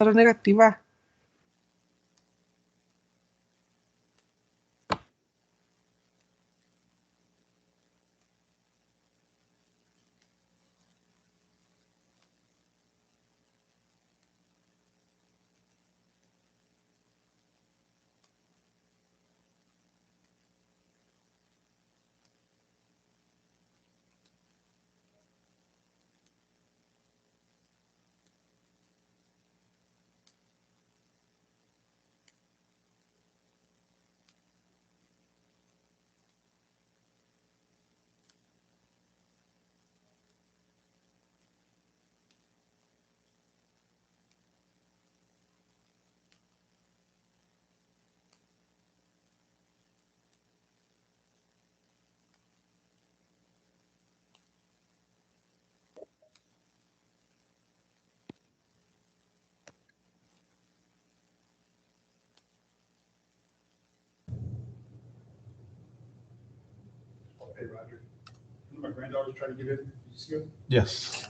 Otra negativa. Hey, Roger. My granddaughter's trying to get in. Did you see her? Yes.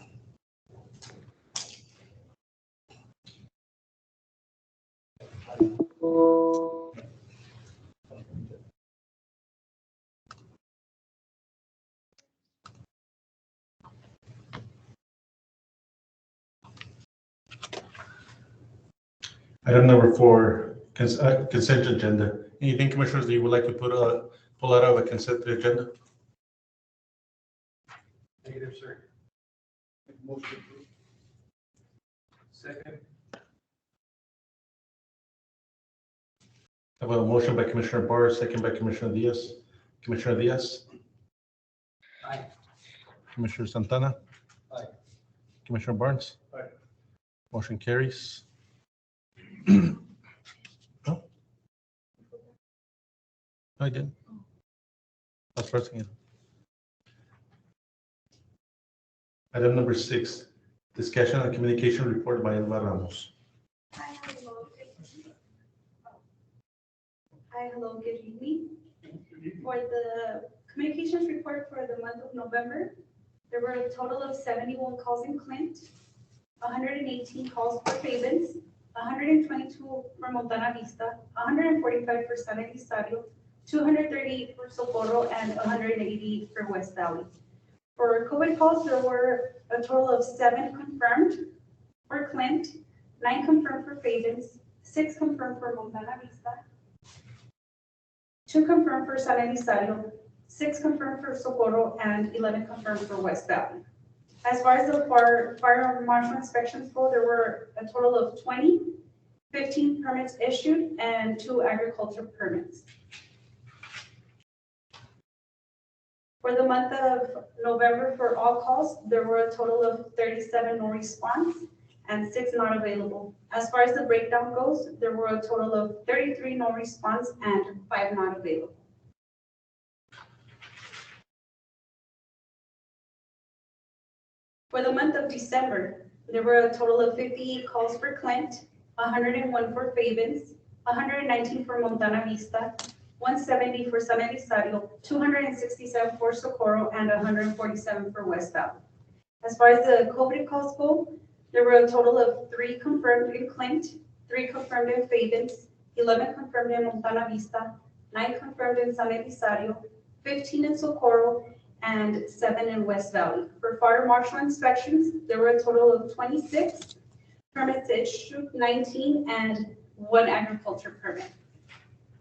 Item number 4, consent agenda. Anything, commissioners, that you would like to pull out of a consent agenda? Negative, sir. Make a motion approved. Second. I have a motion by Commissioner Barr, second by Commissioner Diaz. Commissioner Diaz? Aye. Commissioner Santana? Aye. Commissioner Barnes? Aye. Motion carries. No? No, I didn't. I was pressing it. Item number 6, discussion and communication report by Elva Ramos. Hi, hello, good evening. For the communications report for the month of November, there were a total of 71 calls in Clint, 118 calls for Favens, 122 for Montana Vista, 145 for San Elizario, 238 for Socorro, and 180 for West Valley. For COVID calls, there were a total of 7 confirmed for Clint, 9 confirmed for Favens, 6 confirmed for Montana Vista, 2 confirmed for San Elizario, 6 confirmed for Socorro, and 11 confirmed for West Valley. As far as the fire marshal inspections go, there were a total of 20, 15 permits issued, and 2 agriculture permits. For the month of November, for all calls, there were a total of 37 no response and 6 not available. As far as the breakdown goes, there were a total of 33 no response and 5 not available. For the month of December, there were a total of 58 calls for Clint, 101 for Favens, 119 for Montana Vista, 170 for San Elizario, 267 for Socorro, and 147 for West Valley. As far as the COVID calls go, there were a total of 3 confirmed in Clint, 3 confirmed in Favens, 11 confirmed in Montana Vista, 9 confirmed in San Elizario, 15 in Socorro, and 7 in West Valley. For fire marshal inspections, there were a total of 26 permits issued, 19, and 1 agriculture permit.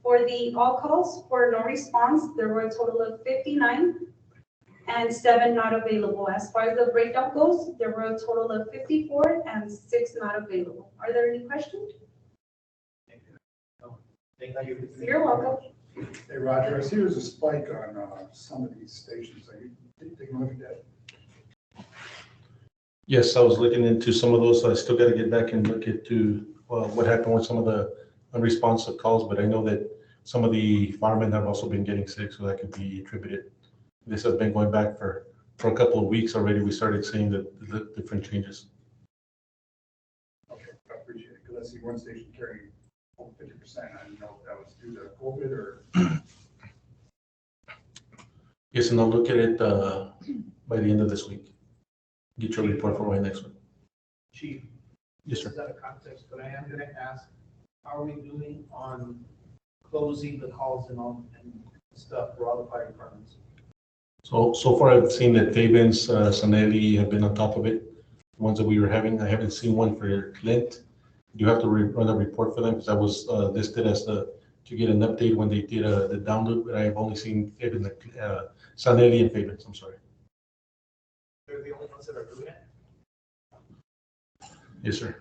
For the all calls for no response, there were a total of 59 and 7 not available. As far as the breakdown goes, there were a total of 54 and 6 not available. Are there any questions? Thank you. You're welcome. Hey, Roger, I see there's a spike on some of these stations. Are you taking a look at that? Yes, I was looking into some of those. I still got to get back and look into what happened with some of the unresponsive calls, but I know that some of the firemen have also been getting sick, so that could be attributed. This has been going back for a couple of weeks already. We started seeing the different changes. Okay, I appreciate it, because I see one station carrying over 50%. I didn't know if that was due to COVID or. Yes, and I'll look at it by the end of this week. Get your report for my next one. Chief, Yes, sir. This is out of context, but I am gonna ask, how are we doing on closing the calls and all and stuff for all the fire departments? So far I've seen that Fabens, Sanelli have been on top of it. The ones that we were having, I haven't seen one for Clint. You have to run a report for them because I was listed as to get an update when they did the download, but I have only seen Fabens, Sanelli and Fabens, I'm sorry. They're the only ones that are doing it? Yes, sir.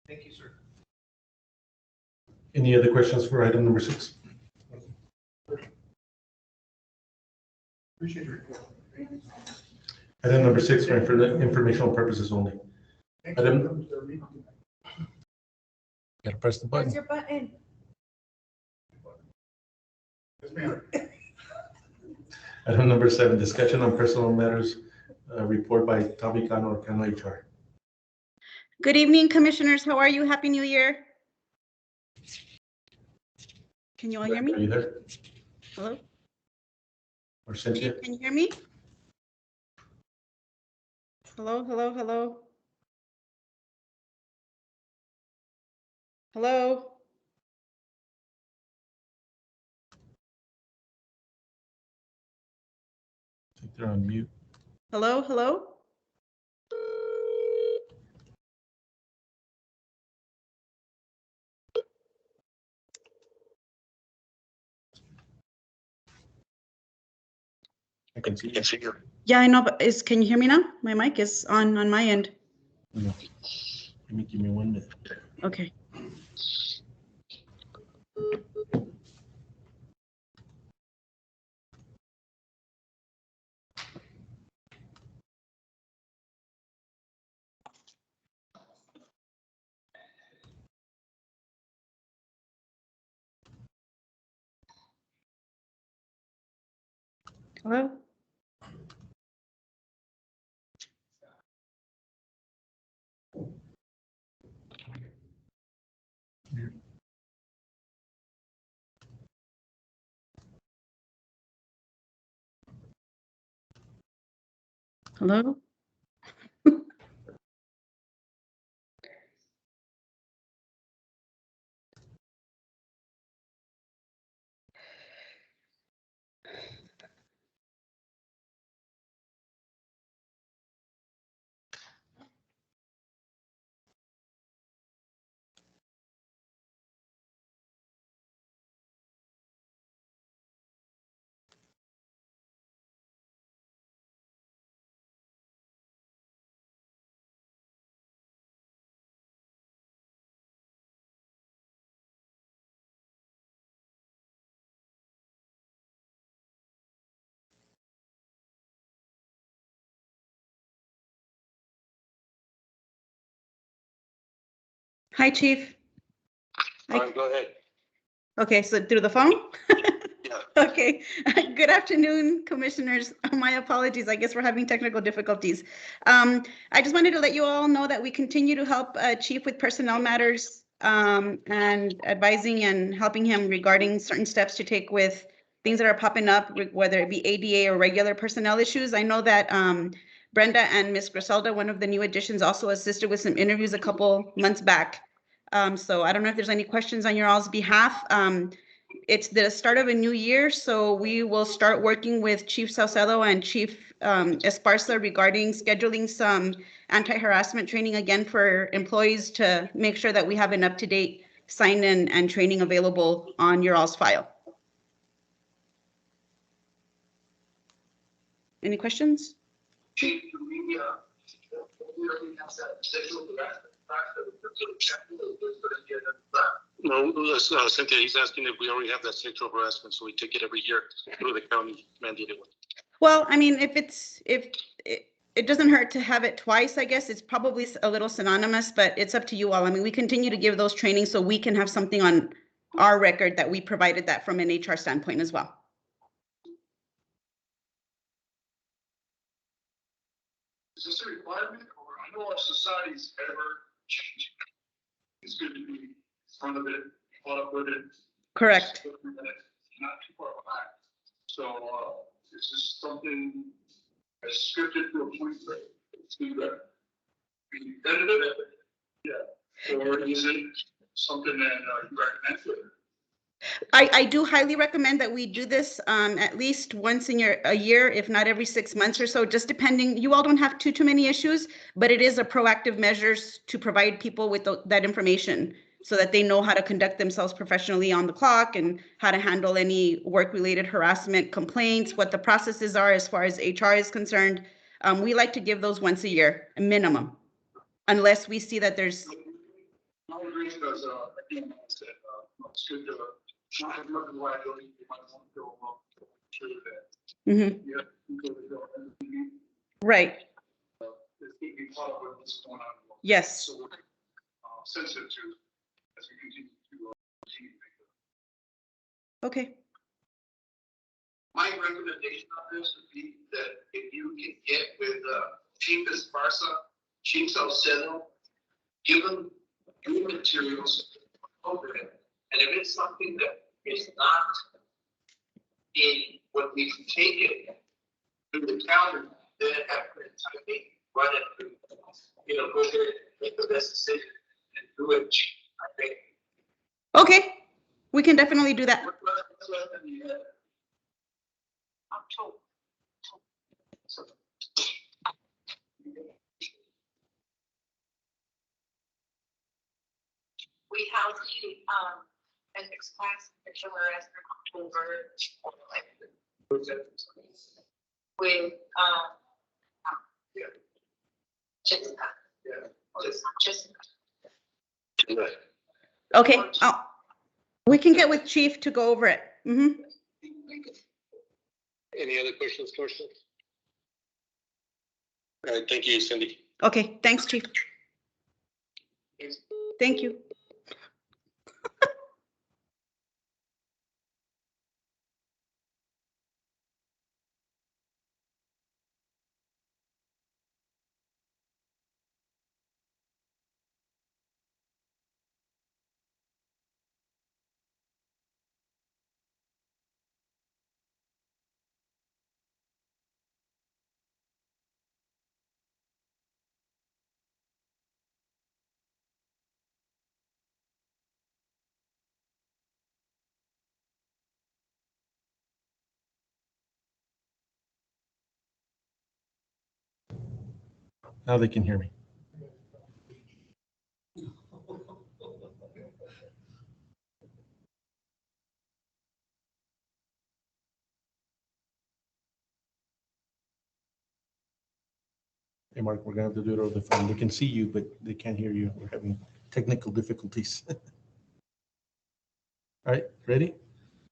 Thank you, sir. Any other questions for item number 6? Appreciate your report. Item number 6 for informational purposes only. Thanks Adam? for coming to the meeting. Gotta press the button. Where's your button? Yes, ma'am. Item number 7, discussion on personal matters, report by Tommy Cano, Cano HR. Good evening, Commissioners. How are you? Happy New Year. Can you all hear Are me? you there? Hello? Or Cynthia? Can you hear me? Hello, hello, hello. Hello? I think they're on mute. Hello, hello? I can see you. Yeah, I know, but can you hear me now? My mic is on my end. No. Give me 1 minute. Okay. Hello? Hello? Hi, Chief. Hi. Go ahead. Okay, so through the phone? Yeah. Okay. Good afternoon, Commissioners. My apologies. I guess we're having technical difficulties. I just wanted to let you all know that we continue to help Chief with personnel matters and advising and helping him regarding certain steps to take with things that are popping up, whether it be ADA or regular personnel issues. I know that Brenda and Ms. Griselda, one of the new additions, also assisted with some interviews a couple months back. So I don't know if there's any questions on your all's behalf. It's the start of a new year, so we will start working with Chief Salcedo and Chief Esparza regarding scheduling some anti-harassment training again for employees to make sure that we have an up-to-date sign-in and training available on your all's file. Any questions? Chief, we already have that schedule for that. No, Cynthia, he's asking if we already have that sexual harassment, so we take it every year through the county mandated one. Well, I mean, if it doesn't hurt to have it twice, I guess it's probably a little synonymous, but it's up to you all. I mean, we continue to give those trainings so we can have something on our record that we provided that from an HR standpoint as well. Is this a requirement, or I know our society's ever changing? It's good to be in front of it, caught up with it. Correct. Not too far behind. So, is this something that's scripted to a point to be competitive Or is it something that you recommend? I do highly recommend that we do this at least once in a year, if not every 6 months or so, just depending. You all don't have too many issues, but it is a proactive measures to provide people with that information so that they know how to conduct themselves professionally on the clock and how to handle any work-related harassment complaints, what the processes are as far as HR is concerned. We like to give those once a year, a minimum, unless we see that there's. I agree because, again, I said, it's good to not have nothing liability. You might want to go sure that Mhm. you have people that don't have anything, Right, that keep me caught up with what's going on. yes, So we're sensitive to as we continue to continue to make it. okay. My recommendation on this would be that if you can get with Chief Esparza, Chief Salcedo, give them your materials over it. And if it's something that is not in what we can take it to the counter, then have it typing, run it through, go there, make the best decision and do it, I think. Okay, we can definitely do that. We have the ethics class in July in October, with Jessica. Jessica. Okay, we can get with Chief to go over it. Mhm. Any other questions, Commissioner? All right, thank you, Cindy. Okay, thanks, Chief. Thank you. Now they can hear me. Hey, Mark, we're gonna have to do it over the phone. They can see you, but they can't hear you. We're having technical difficulties. All right, ready?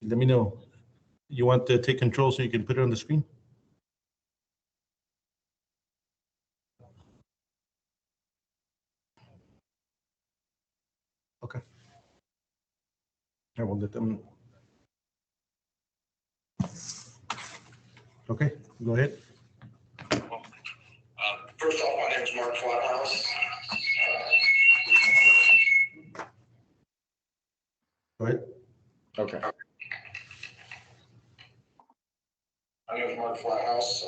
Let me know. You want to take control so you can put it on the screen? Okay. I will let them. Okay, go ahead. First off, my name is Mark Flathouse. Go ahead. Okay. My name is Mark Flathouse.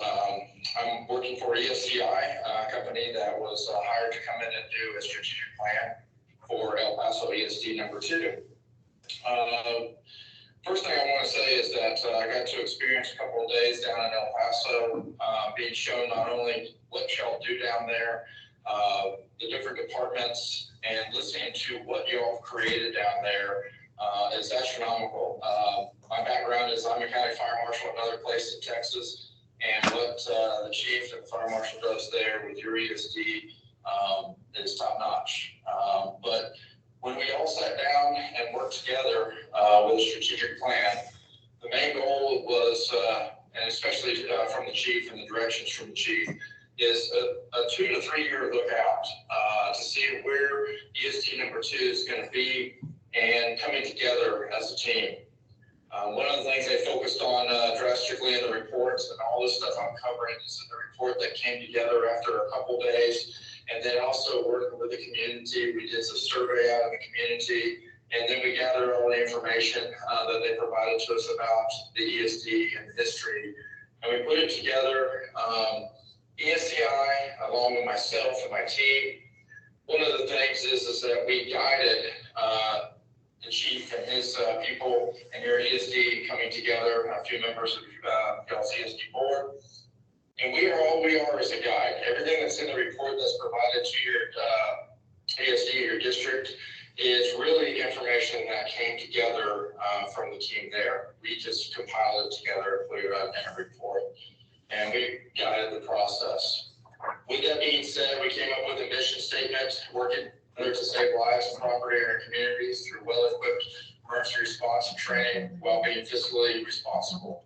I'm working for ESCI, a company that was hired to come in and do a strategic plan for El Paso ESD number 2. First thing I want to say is that I got to experience a couple of days down in El Paso, being shown not only what y'all do down there, the different departments, and listening to what y'all have created down there is astronomical. My background is I'm a county fire marshal in another place in Texas, and what the chief and the fire marshal does there with your ESD is top notch. But when we all sat down and worked together with a strategic plan, the main goal was, and especially from the chief and the directions from the chief, is a 2 to 3 year look out to see where ESD number 2 is going to be and coming together as a team. One of the things they focused on drastically in the reports, and all this stuff I'm covering is in the report that came together after a couple days, and then also working with the community. We did some survey out in the community, and then we gathered all the information that they provided to us about the ESD and the history, and we put it together. ESCI, along with myself and my team, one of the things is that we guided the chief and his people and your ESD coming together, a few members of y'all's ESD board. And we are all we are as a guide. Everything that's in the report that's provided to your ESD, your district, is really information that came together from the team there. We just compiled it together and put it in a report, and we guided the process. With that being said, we came up with a mission statement, working together to save lives and property in our communities through well-equipped emergency response and training while being fiscally responsible.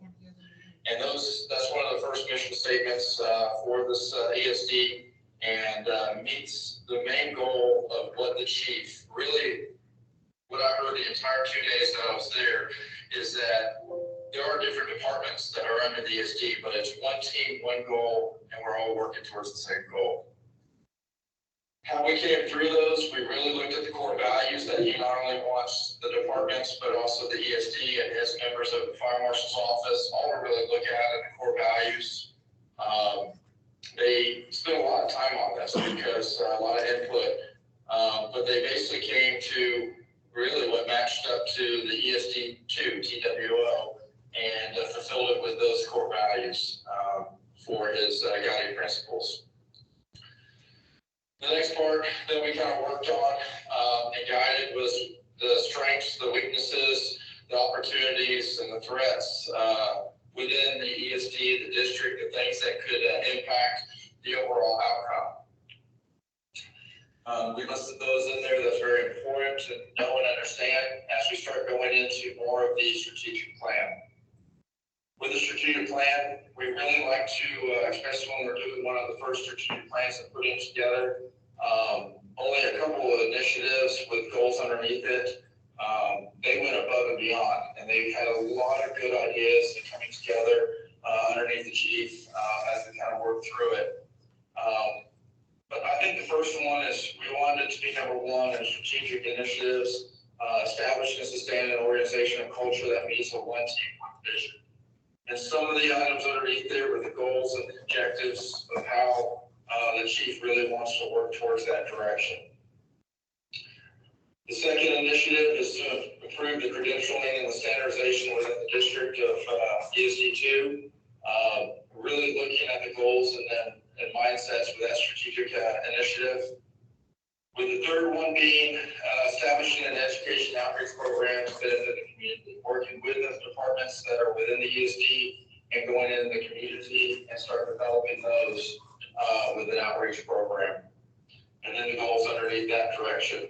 And that's one of the first mission statements for this ESD, and meets the main goal of what the chief really, what I heard the entire 2 days that I was there, is that there are different departments that are under the ESD, but it's one team, one goal, and we're all working towards the same goal. How we came through those, we really looked at the core values that he not only wants the departments, but also the ESD and his members of the fire marshal's office, all to really look at the core values. They spent a lot of time on this because a lot of input, but they basically came to really what matched up to the ESD2, TWO, and fulfilled it with those core values for his guiding principles. The next part that we kind of worked on and guided was the strengths, the weaknesses, the opportunities, and the threats within the ESD, the district, the things that could impact the overall outcome. We listed those in there. That's very important to know and understand as we start going into more of the strategic plan. With the strategic plan, we really like to, especially when we're doing one of the first strategic plans and putting it together, only a couple of initiatives with goals underneath it. They went above and beyond, and they had a lot of good ideas coming together underneath the chief as we kind of worked through it. But I think the first one is we wanted it to be number one in strategic initiatives, establishing and sustaining an organizational culture that meets a one team, one vision. And some of the items underneath there were the goals and the objectives of how the chief really wants to work towards that direction. The second initiative is to improve the credentialing and the standardization within the district of ESD2, really looking at the goals and mindsets for that strategic initiative. With the third one being establishing an education outreach program to benefit the community, working with the departments that are within the ESD and going into the community and start developing those with an outreach program. And then the goals underneath that direction.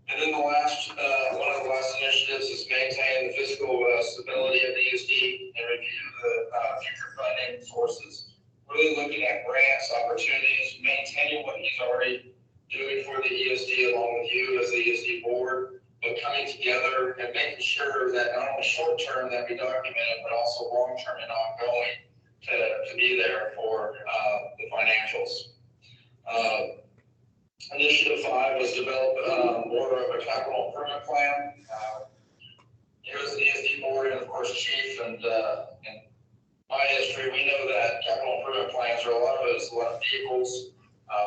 And then the last, one of the last initiatives is maintain the fiscal stability of the ESD and review the future funding sources. Really looking at grants, opportunities, maintaining what he's already doing for the ESD along with you as the ESD board, but coming together and making sure that not only short term that we document it, but also long term and ongoing to be there for the financials. Initiative 5 was develop more of a capital improvement plan. You as the ESD board and of course chief and my history, we know that capital improvement plans are a lot of vehicles,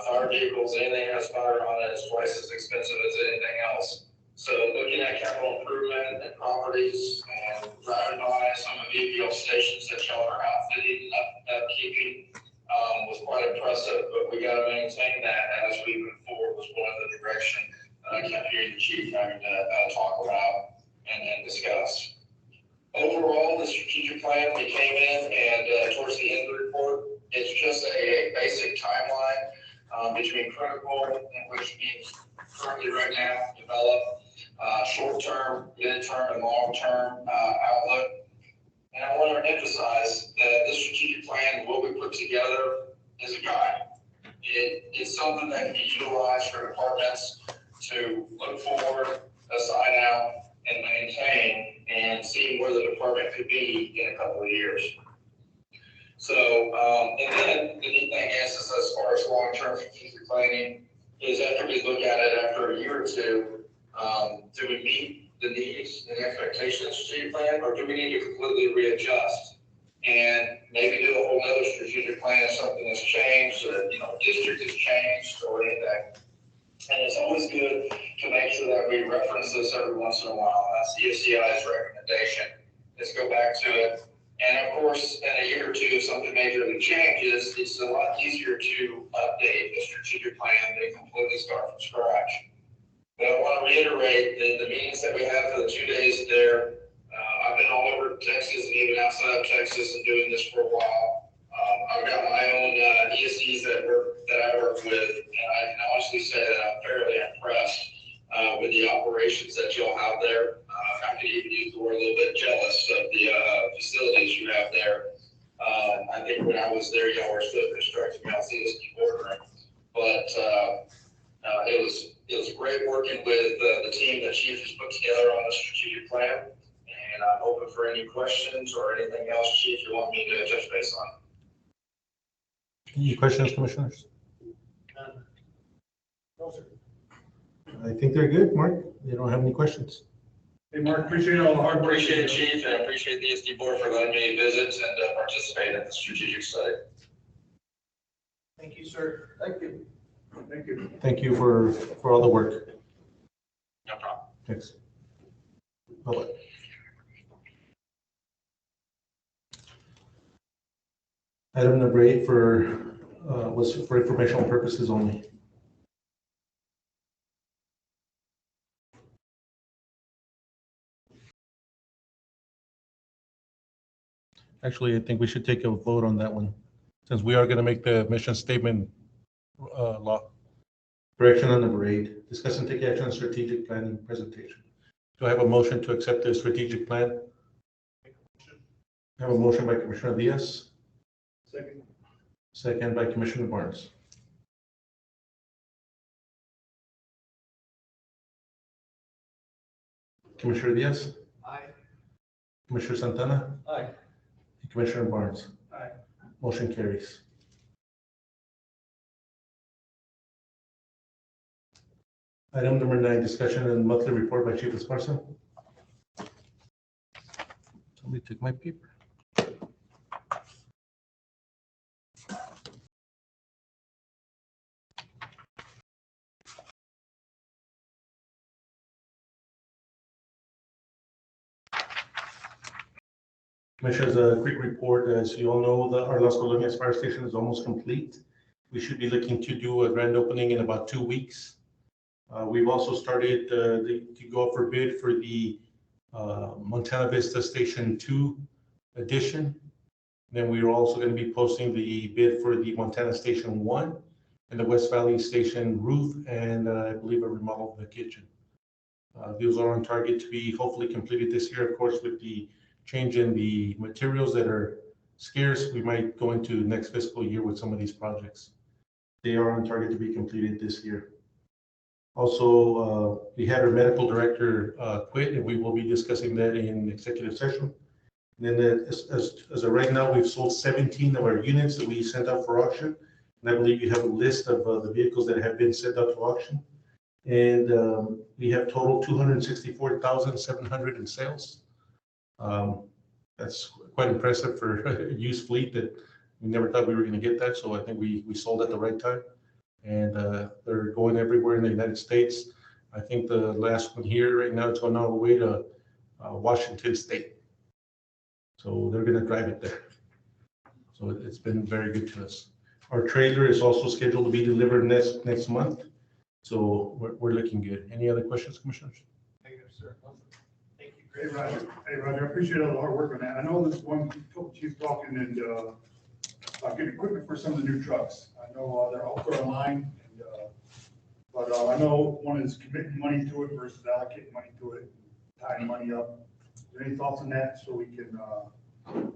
fire vehicles, anything that has fire on it is twice as expensive as anything else. So looking at capital improvement and properties and driving by some of the VPL stations that y'all are outfitting and upkeeping was quite impressive, but we got to maintain that as we move forward was one of the direction I kept hearing the chief having to talk about and discuss. Overall, the strategic plan, we came in and towards the end of the report, it's just a basic timeline between critical, which means currently right now, develop short-term, mid-term, and long-term outlook. And I want to emphasize that this strategic plan, what we put together, is a guide. It's something that can be utilized for departments to look forward, assign out, and maintain, and see where the department could be in a couple of years. So, and then the neat thing is as far as long-term strategic planning, is after we look at it after a year or two, do we meet the needs and expectations of the strategic plan, or do we need to completely readjust and maybe do a whole other strategic plan if something has changed, or district has changed, or anything? And it's always good to make sure that we reference this every once in a while. That's the ESCI's recommendation. Let's go back to it. And of course, in a year or two, if something majorly changes, it's a lot easier to update the strategic plan than completely start from scratch. But I want to reiterate the meetings that we had for the 2 days there. I've been all over Texas and even outside of Texas and doing this for a while. I've got my own ESCs that I work with, and I can honestly say that I'm fairly impressed with the operations that y'all have there. I could even use the word a little bit jealous of the facilities you have there. I think when I was there, y'all were still constructing Mount CSD bordering, but it was great working with the team that Chief has put together on the strategic plan. And I'm open for any questions or anything else, Chief, you want me to touch base on. Any questions, commissioners? No, sir. I think they're good, Mark. They don't have any questions. Hey, Mark, appreciate all the hard work. Appreciate it, Chief, and I appreciate the ESD board for letting me visit and participate in the strategic study. Thank you, sir. Thank you. Thank you. Thank you for all the work. No problem. Thanks. Bye-bye. Item number 8 was for informational purposes only. Actually, I think we should take a vote on that one, since we are going to make the mission statement law. Correction on number 8, discuss and take action on strategic planning presentation. Do I have a motion to accept the strategic plan? I have a motion by Commissioner Diaz. Second. Second by Commissioner Barnes. Commissioner Diaz, Aye. Commissioner Santana, Aye. and Commissioner Barnes. Aye. Motion carries. Item number 9, discussion and monthly report by Chief Esparza. Somebody took my paper. Commissioners, a quick report. As you all know, our Las Colonias Fire Station is almost complete. We should be looking to do a grand opening in about 2 weeks. We've also started to go up for bid for the Montana Vista Station 2 addition. Then we are also going to be posting the bid for the Montana Station 1 and the West Valley Station roof and I believe a remodel of the kitchen. Those are on target to be hopefully completed this year. Of course, with the change in the materials that are scarce, we might go into next fiscal year with some of these projects. They are on target to be completed this year. Also, we had our medical director quit, and we will be discussing that in executive session. And then as of right now, we've sold 17 of our units that we sent out for auction. And I believe you have a list of the vehicles that have been sent out to auction. And we have total 264,700 in sales. That's quite impressive for a used fleet that we never thought we were going to get that. So I think we sold at the right time. And they're going everywhere in the United States. I think the last one here right now is going all the way to Washington State. So they're going to drive it there. So it's been very good to us. Our trailer is also scheduled to be delivered next month. So we're looking good. Any other questions, commissioners? Thank you, sir. Thank you. Hey, Roger. Hey, Roger, I appreciate all the hard work on that. I know this one, Chief talking and get equipment for some of the new trucks. I know they're all put online, and, but I know one is committing money to it versus allocating money to it, tying money up. Is there any thoughts on that so we can,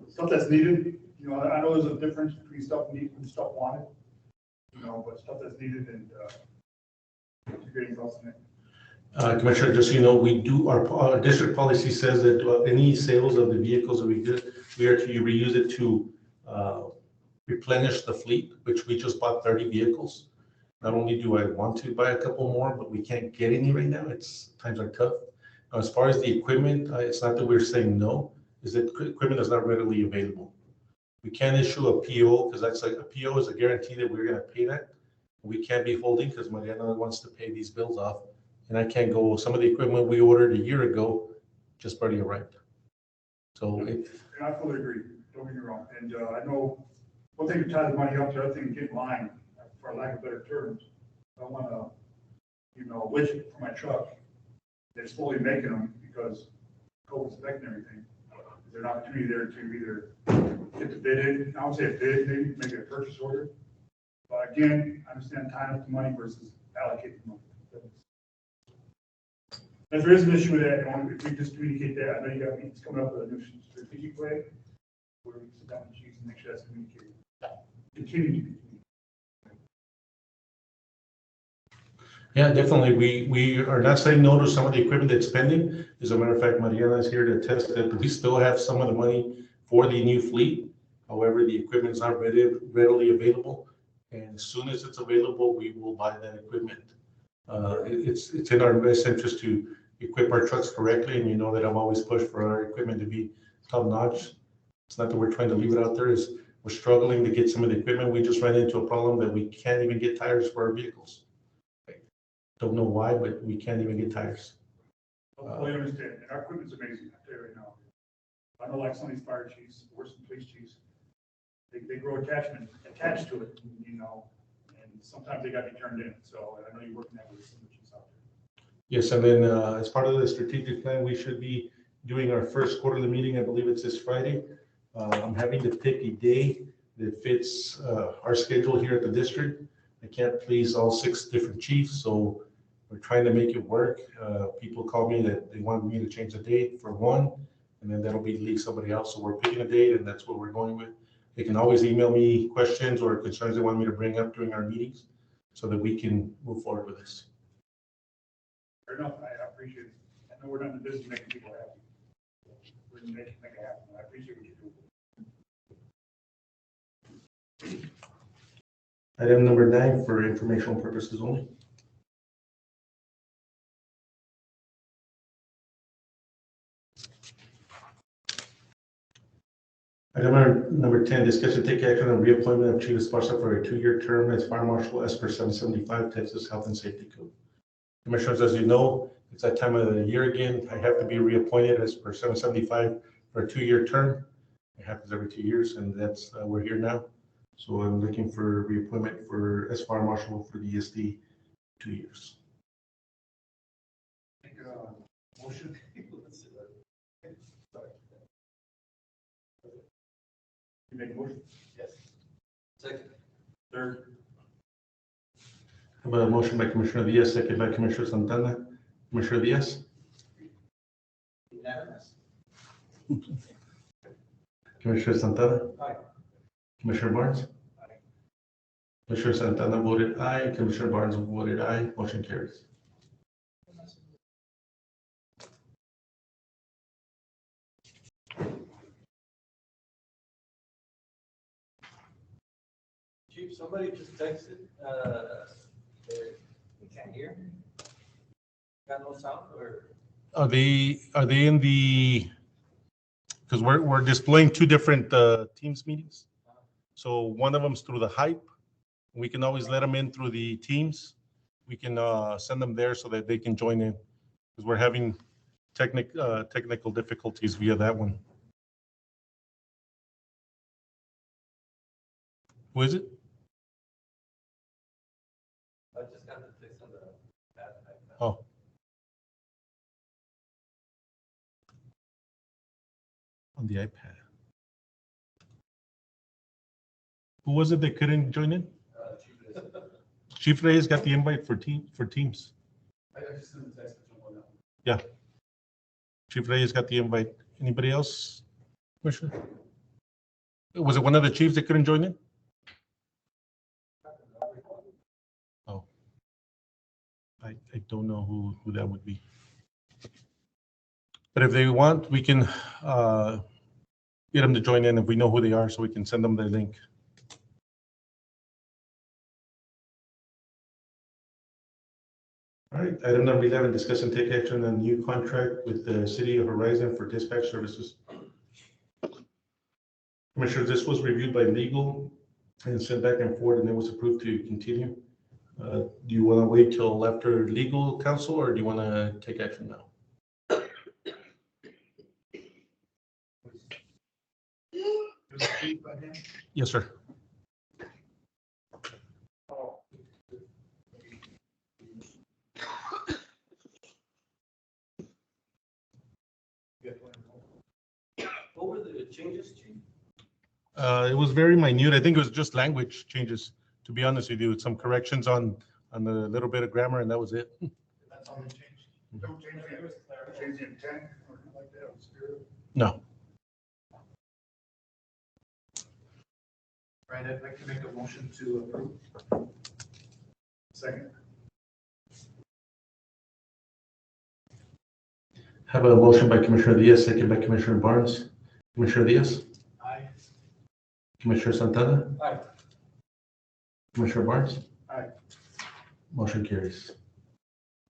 stuff that's needed? You know, I know there's a difference between stuff needed and stuff wanted, you know, but stuff that's needed and, any thoughts on that? Commissioner, just so you know, we do, our district policy says that any sales of the vehicles that we get, we are to reuse it to replenish the fleet, which we just bought 30 vehicles. Not only do I want to buy a couple more, but we can't get any right now. Times are tough. Now, as far as the equipment, it's not that we're saying no, is that equipment is not readily available. We can issue a PO because that's like a PO is a guarantee that we're going to pay that. We can't be holding because Mariana wants to pay these bills off. And I can't go, some of the equipment we ordered a year ago just barely arrived. So it, And I fully agree, don't get me wrong, and I know, one thing to tie the money up, the other thing to get in line, for lack of better terms. I want to, a widget for my truck that's fully making them because COVID's affecting everything. Is there an opportunity there to either get the bid in, I would say a bid, maybe make it a purchase order? But again, I understand tying up the money versus allocating the money. If there is an issue with that, if we just communicate that, I know you got meetings coming up with a new strategic way, where we can sit down with the chiefs and make sure that's communicated. Continue to be communicated. yeah, definitely. We are not saying no to some of the equipment that's pending. As a matter of fact, Mariana is here to attest that we still have some of the money for the new fleet. However, the equipment is not readily available. And as soon as it's available, we will buy that equipment. It's in our best interest to equip our trucks correctly. And you know that I've always pushed for our equipment to be top notch. It's not that we're trying to leave it out there. We're struggling to get some of the equipment. We just ran into a problem that we can't even get tires for our vehicles. Don't know why, but we can't even get tires. I fully understand, and our equipment's amazing, I tell you right now. I know like some of these fire chiefs, or some police chiefs, they grow attached to it, and sometimes they got to be turned in, so I know you're working that with some of the chiefs out there. Yes, and then as part of the strategic plan, we should be doing our first quarterly meeting. I believe it's this Friday. I'm having to pick a day that fits our schedule here at the district. I can't please all 6 different chiefs, so we're trying to make it work. People call me that they want me to change the date for one, and then that'll be leave somebody else. So we're picking a date, and that's what we're going with. They can always email me questions or concerns they want me to bring up during our meetings so that we can move forward with this. Fair enough, I appreciate it. I know we're not in the business of making people happy. We're going to make it happen. I appreciate what you do. Item number 9 for informational purposes only. Item number 10, discuss and take action on reappointment of Chief Esparza for a 2-year term as Fire Marshal as per 775 Texas Health and Safety Code. Commissioners, as you know, it's that time of the year again. I have to be reappointed as per 775 for a 2-year term. It happens every 2 years, and that's we're here now. So I'm looking for reappointment for as Fire Marshal for the ESD 2 years. Make a motion. You make a motion? Yes. Second. Third. I have a motion by Commissioner Diaz, second by Commissioner Santana. Commissioner Diaz? Unanimous. Commissioner Santana? Aye. Commissioner Barnes? Aye. Commissioner Santana voted aye. Commissioner Barnes voted aye. Motion carries. Chief, somebody just texted, we can't hear. Got no sound or? Are they in the, because we're displaying 2 different Teams meetings. So one of them's through the Hype. We can always let them in through the Teams. We can send them there so that they can join in because we're having technical difficulties via that one. Who is it? I just got the text on the. Oh. On the iPad. Who was it that couldn't join in? Chief Reyes got the invite for Teams. I just sent the text to someone else. Yeah. Chief Reyes got the invite. Anybody else? Commissioner? Was it one of the chiefs that couldn't join in? Oh. I don't know who that would be. But if they want, we can get them to join in if we know who they are so we can send them the link. All right, item number 11, discuss and take action on a new contract with the City of Horizon for dispatch services. Commissioners, this was reviewed by legal and sent back and forth, and it was approved to continue. Do you want to wait till after legal counsel, or do you want to take action now? Was it chief by then? Yes, sir. What were the changes, chief? It was very minute. I think it was just language changes, to be honest with you, with some corrections on a little bit of grammar, and that was it. That's all they changed. Don't change the intent or anything like that, or spirit. No. Right, I'd like to make a motion to approve. Second. Have a motion by Commissioner Diaz, second by Commissioner Barnes. Commissioner Diaz, Aye. Commissioner Santana, Aye. Commissioner Barnes. Aye. Motion carries.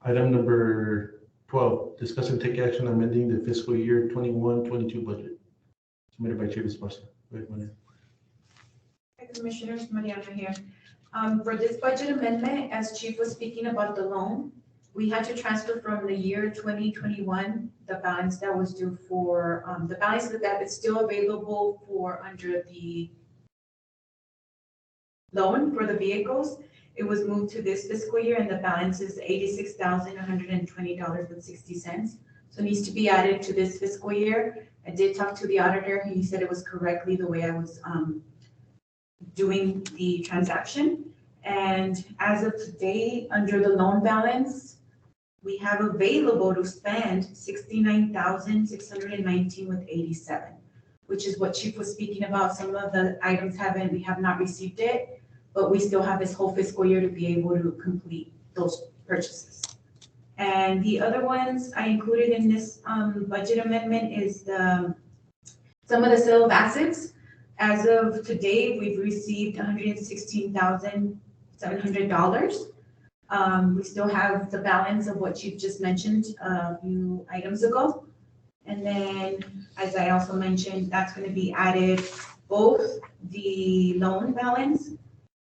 Item number 12, discuss and take action amending the fiscal year 21-22 budget. Submitted by Chief Esparza. Go ahead, Maria. Hi, Commissioners, Mariana here. For this budget amendment, as Chief was speaking about the loan, we had to transfer from the year 2021, the balance that was due for, the balance that is still available for under the loan for the vehicles. It was moved to this fiscal year and the balance is $86,120.60. So it needs to be added to this fiscal year. I did talk to the auditor. He said it was correctly the way I was doing the transaction. And as of today, under the loan balance, we have available to spend $69,619.87, which is what Chief was speaking about. Some of the items we have not received it, but we still have this whole fiscal year to be able to complete those purchases. And the other ones I included in this budget amendment is some of the sale of assets. As of today, we've received $116,700. We still have the balance of what Chief just mentioned a few items ago. And then, as I also mentioned, that's going to be added, both the loan balance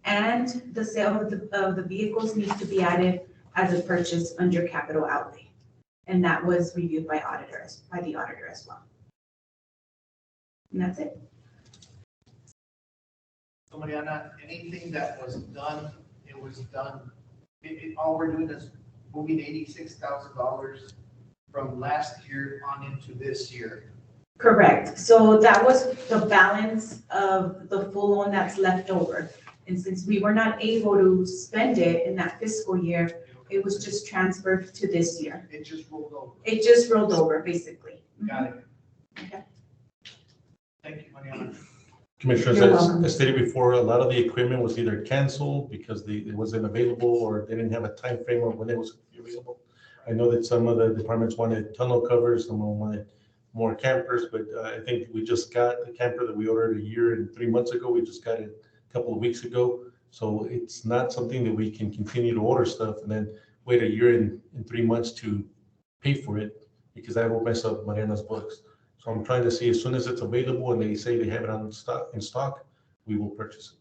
and the sale of the vehicles needs to be added as a purchase under capital outlay. And that was reviewed by the auditor as well. And that's it. So Mariana, anything that was done, it was done. All we're doing is moving $86,000 from last year on into this year. Correct. So that was the balance of the full loan that's left over. And since we were not able to spend it in that fiscal year, it was just transferred to this year. It just rolled over. It just rolled over, basically. Got it. Okay. Thank you, Mariana. Commissioners, You're welcome. as stated before, a lot of the equipment was either canceled because it wasn't available or they didn't have a time frame of when it was available. I know that some of the departments wanted tunnel covers, some wanted more campers, but I think we just got the camper that we ordered a year and 3 months ago. We just got it a couple of weeks ago. So it's not something that we can continue to order stuff and then wait a year and 3 months to pay for it, because I will mess up Mariana's books. So I'm trying to see, as soon as it's available and they say they have it in stock, we will purchase it.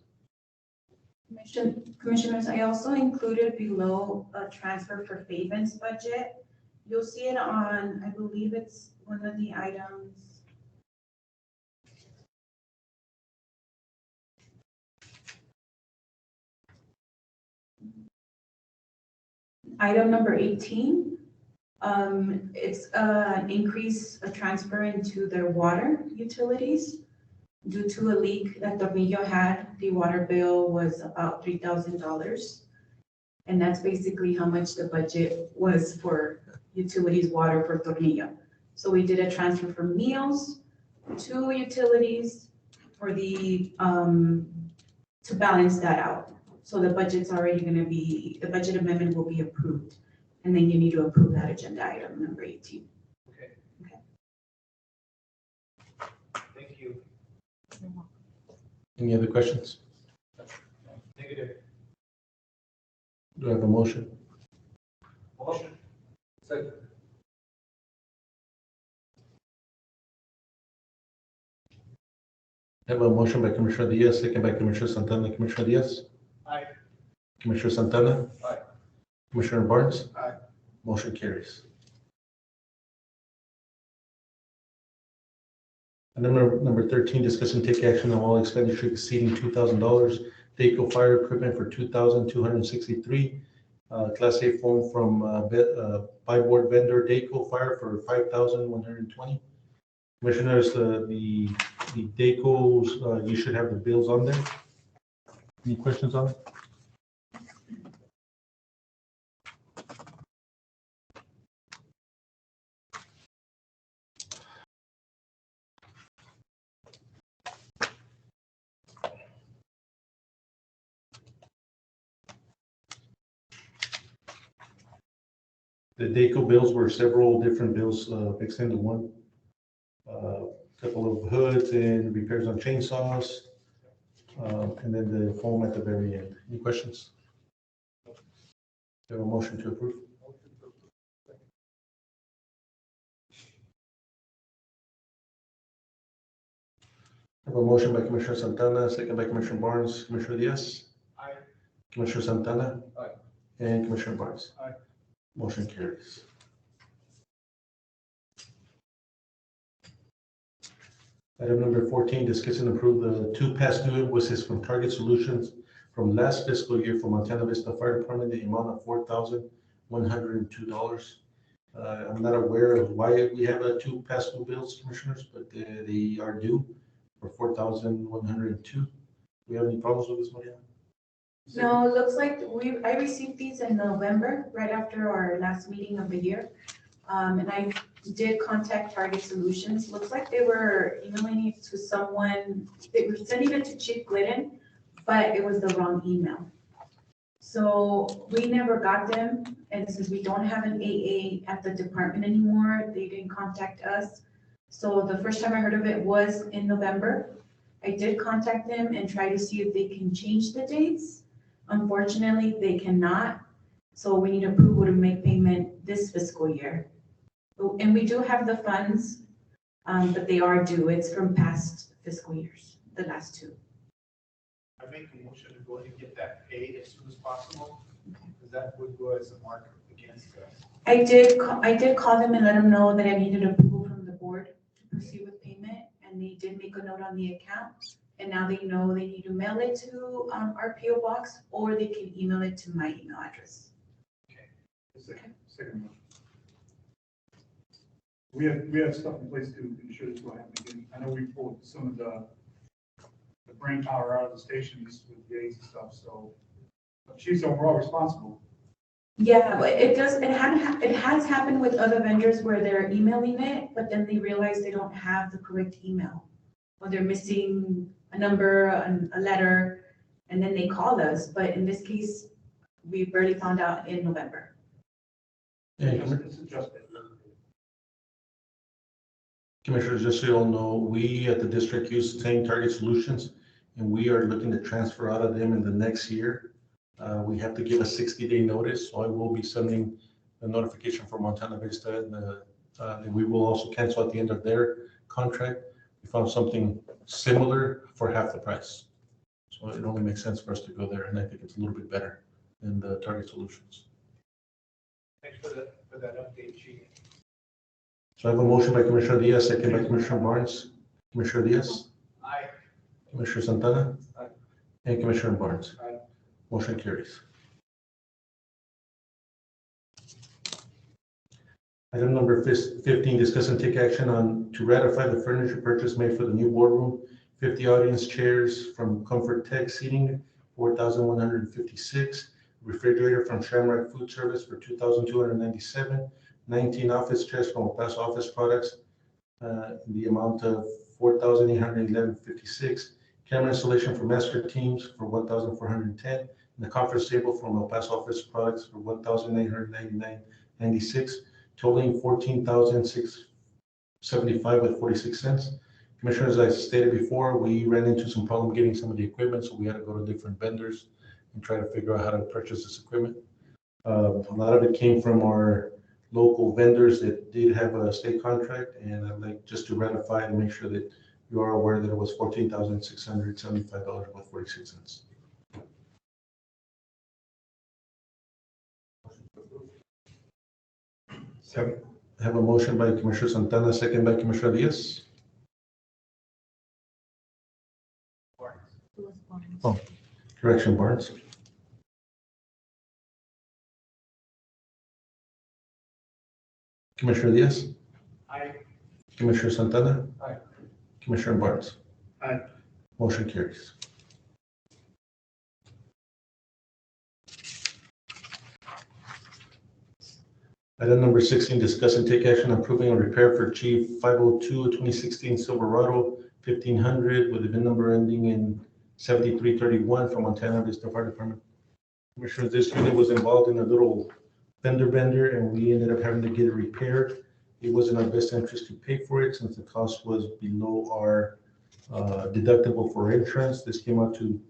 Commissioners, I also included below a transfer for Faven's budget. You'll see it on, I believe it's one of the items. Item number 18. It's an increase, a transfer into their water utilities. Due to a leak that Tornillo had, the water bill was about $3,000. And that's basically how much the budget was for utilities water for Tornillo. So we did a transfer from meals to utilities for the, to balance that out. So the budget's already going to be, the budget amendment will be approved. And then you need to approve that agenda item number 18. Okay. Okay. Thank you. Any other questions? Negative. Do I have a motion? Motion. Second. I have a motion by Commissioner Diaz, second by Commissioner Santana. Commissioner Diaz, Aye. Commissioner Santana? Aye. Commissioner Barnes? Aye. Motion carries. And number 13, discuss and take action on all expenditure exceeding $2,000. Daco Fire Equipment for $2,263. Class A foam from buy-board vendor Daco Fire for $5,120. Commissioners, the Dacos, you should have the bills on there. Any questions on it? The Daco bills were several different bills mixed into one. Couple of hoods and repairs on chainsaws, and then the foam at the very end. Any questions? Do you have a motion to approve? I have a motion by Commissioner Santana, second by Commissioner Barnes. Commissioner Diaz? Aye. Commissioner Santana? Aye. And Commissioner Barnes? Aye. Motion carries. Item number 14, discuss and approve the 2 past due invoices from Target Solutions from last fiscal year for Montana Vista Fire Department, the amount of $4,102. I'm not aware of why we have 2 past due bills, Commissioners, but they are due for $4,102. Do we have any problems with this, Maria? No, it looks like I received these in November, right after our last meeting of the year. And I did contact Target Solutions. Looks like they were emailing it to someone, they were sending it to Chief Glidden, but it was the wrong email. So we never got them, and since we don't have an AA at the department anymore, they didn't contact us. So the first time I heard of it was in November. I did contact them and try to see if they can change the dates. Unfortunately, they cannot. So we need approval to make payment this fiscal year. And we do have the funds, but they are due. It's from past fiscal years, the last 2. I make a motion to go ahead and get that paid as soon as possible, because that would go as a mark against us. I did call them and let them know that I needed approval from the board to proceed with payment, and they did make a note on the account. And now they know they need to mail it to our PO box, or they can email it to my email address. Second one. We have stuff in place to ensure this will happen again. I know we pulled some of the brain power out of the stations with gates and stuff, so Chief's overall responsible. Yeah, but it has happened with other vendors where they're emailing it, but then they realize they don't have the correct email. Or they're missing a number, a letter, and then they call us. But in this case, we barely found out in November. Yeah, It's adjusted. Commissioners, just so you all know, we at the district use the same Target Solutions, and we are looking to transfer out of them in the next year. We have to give a 60-day notice, so I will be sending a notification for Montana Vista, and we will also cancel at the end of their contract. We found something similar for half the price. So it only makes sense for us to go there, and I think it's a little bit better than the Target Solutions. Thanks for that update, Chief. So I have a motion by Commissioner Diaz, second by Commissioner Barnes. Commissioner Diaz? Aye. Commissioner Santana? Aye. And Commissioner Barnes? Aye. Motion carries. Item number 15, discuss and take action on to ratify the furniture purchase made for the new boardroom, 50 audience chairs from Comfort Tech Seating, $4,156, refrigerator from Shamrock Food Service for $2,297, 19 office chairs from El Paso Office Products in the amount of $4,811.56, camera installation for Master Teams for $1,410, and the conference table from El Paso Office Products for $1,899.96, totaling $14,675 with 46 cents. Commissioners, as I stated before, we ran into some problem getting some of the equipment, so we had to go to different vendors and try to figure out how to purchase this equipment. A lot of it came from our local vendors that did have a state contract, and I'd like just to ratify and make sure that you are aware that it was $14,675 with 46 cents. Have a motion by Commissioner Santana, second by Commissioner Diaz. Oh, correction, Barnes. Commissioner Diaz? Aye. Commissioner Santana? Aye. Commissioner Barnes? Aye. Motion carries. Item number 16, discuss and take action on approving a repair for Chief 502, 2016 Silverado 1500 with the VIN number ending in 7331 from Montana Vista Fire Department. Commissioners, this unit was involved in a little fender bender and we ended up having to get it repaired. It was in our best interest to pay for it since the cost was below our deductible for insurance. This came out to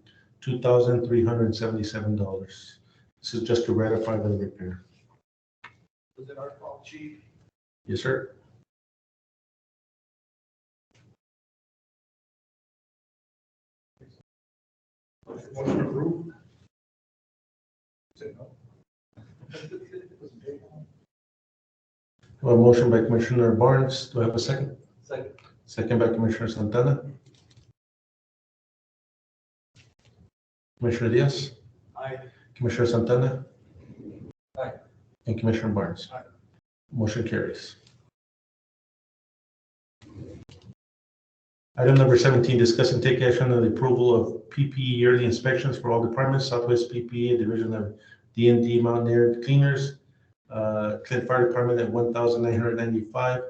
$2,377. This is just to ratify the repair. Was it our fault, chief? Yes, sir. Motion approved. Say no. A motion by Commissioner Barnes. Do I have a second? Second. Second by Commissioner Santana. Commissioner Diaz? Aye. Commissioner Santana? Aye. And Commissioner Barnes? Aye. Motion carries. Item number 17, discuss and take action on the approval of PPE yearly inspections for all departments, Southwest PPE, Division of D&D Mountain Air Cleaners, Clint Fire Department at $1,995,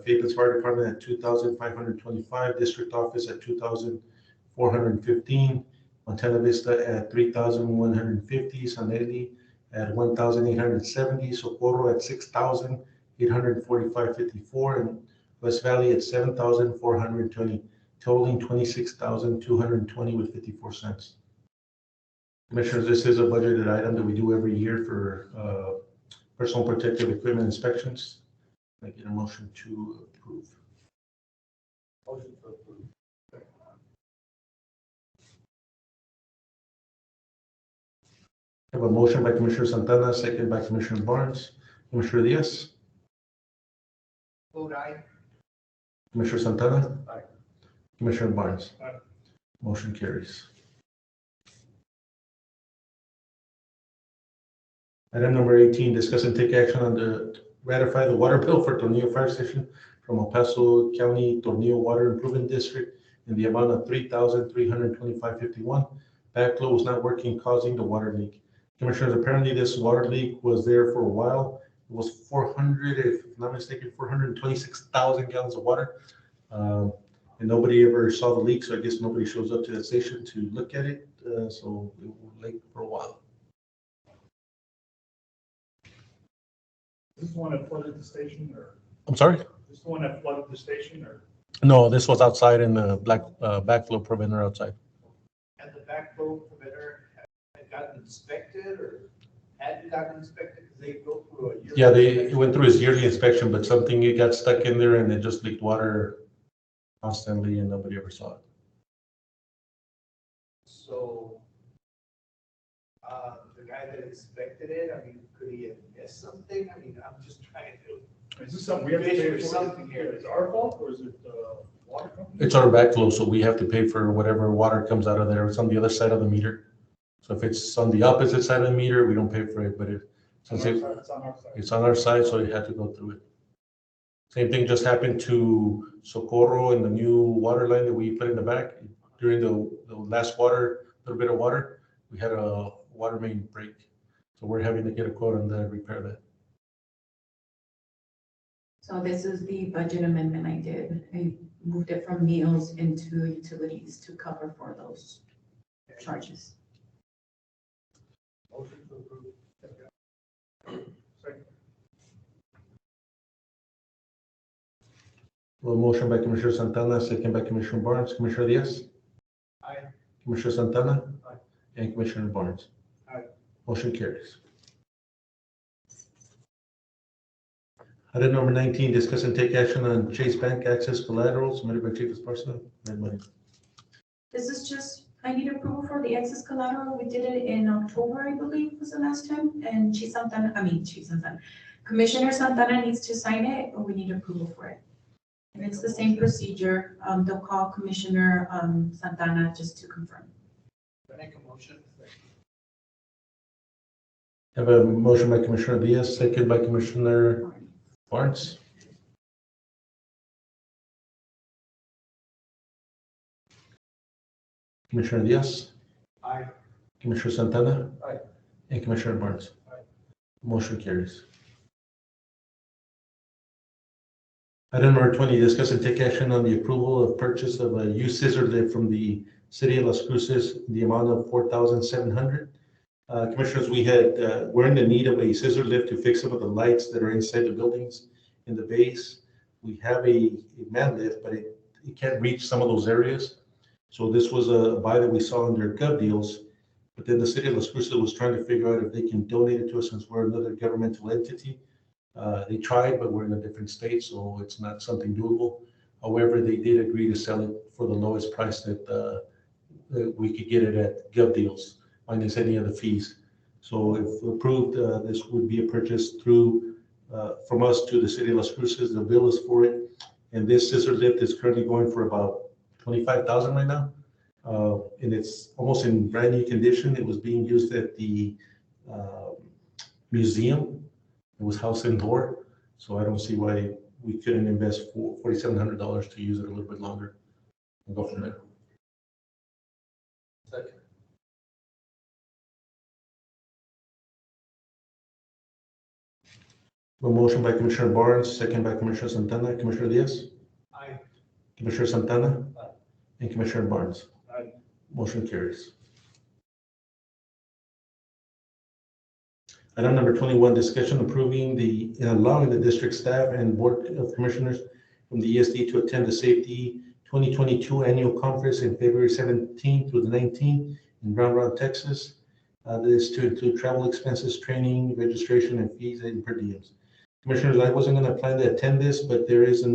Fayetteville Fire Department at $2,525, District Office at $2,415, Montana Vista at $3,150, Sanelli at $1,870, Socorro at $6,845.54, and West Valley at $7,420, totaling $26,220 with 54 cents. Commissioners, this is a budgeted item that we do every year for personal protective equipment inspections. I get a motion to approve. Motion to approve. I have a motion by Commissioner Santana, second by Commissioner Barnes. Commissioner Diaz? Vote aye. Commissioner Santana? Aye. Commissioner Barnes? Aye. Motion carries. Item number 18, discuss and take action on the ratify the water bill for Tornillo Fire Station from El Paso County Tornillo Water Improvement District in the amount of $3,325.51. Backflow was not working, causing the water leak. Commissioners, apparently this water leak was there for a while. It was 400, if I'm not mistaken, 426,000 gallons of water. And nobody ever saw the leak, so I guess nobody shows up to the station to look at it. So it was late for a while. Is this the one that flooded the station, or I'm sorry? is this the one that flooded the station, or? No, this was outside in the backflow preventer outside. And the backflow preventer had gotten inspected or hadn't gotten inspected because they go through a year. Yeah, it went through his yearly inspection, but something, it got stuck in there and it just leaked water constantly and nobody ever saw it. So, the guy that inspected it, I mean, could he have missed something? I mean, I'm just trying to. Is this something we have to pay for? Something here. Is it our fault, or is it water company? It's our backflow, so we have to pay for whatever water comes out of there. It's on the other side of the meter. So if it's on the opposite side of the meter, we don't pay for it, but since It's on our side. it's on our side, so it had to go through it. Same thing just happened to Socorro and the new water line that we put in the back. During the last little bit of water, we had a water main break. So we're having to get a quote on that, repair that. So this is the budget amendment I did. I moved it from meals into utilities to cover for those charges. Motion to approve. Second. Well, motion by Commissioner Santana, second by Commissioner Barnes. Commissioner Diaz? Aye. Commissioner Santana? Aye. And Commissioner Barnes? Aye. Motion carries. Item number 19, discuss and take action on Chase Bank access collateral submitted by Chief Esparza. Red money. This is just, I need approval for the excess collateral. We did it in October, I believe was the last time. And Commissioner Santana needs to sign it, or we need approval for it. And it's the same procedure. They'll call Commissioner Santana just to confirm. Make a motion. Have a motion by Commissioner Diaz, second by Commissioner Barnes. Commissioner Diaz. Aye. Commissioner Santana. Aye. And Commissioner Barnes. Aye. Motion carries. Item number 20, discuss and take action on the approval of purchase of a used scissor lift from the city of Las Cruces in the amount of $4,700. Commissioners, we're in the need of a scissor lift to fix some of the lights that are inside the buildings in the base. We have a man lift, but it can't reach some of those areas. So this was a buy that we saw under Gov Deals, but then the city of Las Cruces was trying to figure out if they can donate it to us since we're another governmental entity. They tried, but we're in a different state, so it's not something doable. However, they did agree to sell it for the lowest price that we could get it at Gov Deals, minus any of the fees. So if approved, this would be a purchase through from us to the city of Las Cruces. The bill is for it, and this scissor lift is currently going for about $25,000 right now, and it's almost in brand new condition. It was being used at the museum. It was house indoor, so I don't see why we couldn't invest $4,700 to use it a little bit longer and go from there. Second. A motion by Commissioner Barnes, second by Commissioner Santana. Commissioner Diaz? Aye. Commissioner Santana? Aye. And Commissioner Barnes? Aye. Motion carries. Item number 21, discussion approving allowing the district staff and board of commissioners from the ESD to attend the Safety 2022 annual conference in February 17th through the 19th in Round Rock, Texas. This is to include travel expenses, training, registration, and fees and per diems. Commissioners, I wasn't going to plan to attend this, but there is two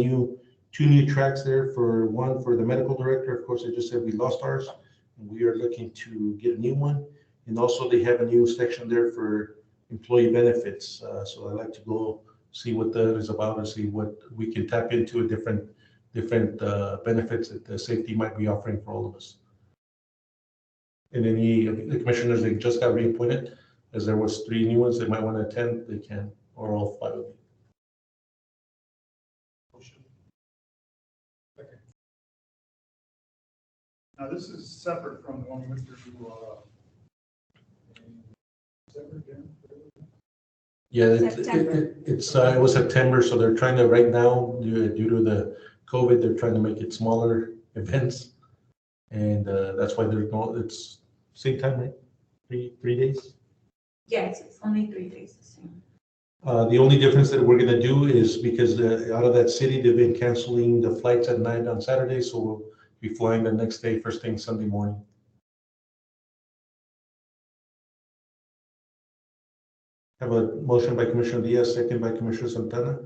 new tracks there. For one, for the medical director, of course, I just said we lost ours, and we are looking to get a new one. And also, they have a new section there for employee benefits. So I'd like to go see what that is about and see what we can tap into a different benefits that the safety might be offering for all of us. And any of the commissioners that just got reappointed, as there was 3 new ones that might want to attend, they can, or all 5 of them. Okay. Now, this is separate from the one we went through. Yeah, it was September, so they're trying to, right now, due to the COVID, they're trying to make it smaller events. And that's why it's same time, right? 3 days? Yes, it's only 3 days the same. The only difference that we're gonna do is because out of that city, they've been canceling the flights at night on Saturday, so we'll be flying the next day, first thing Sunday morning. Have a motion by Commissioner Diaz, second by Commissioner Santana.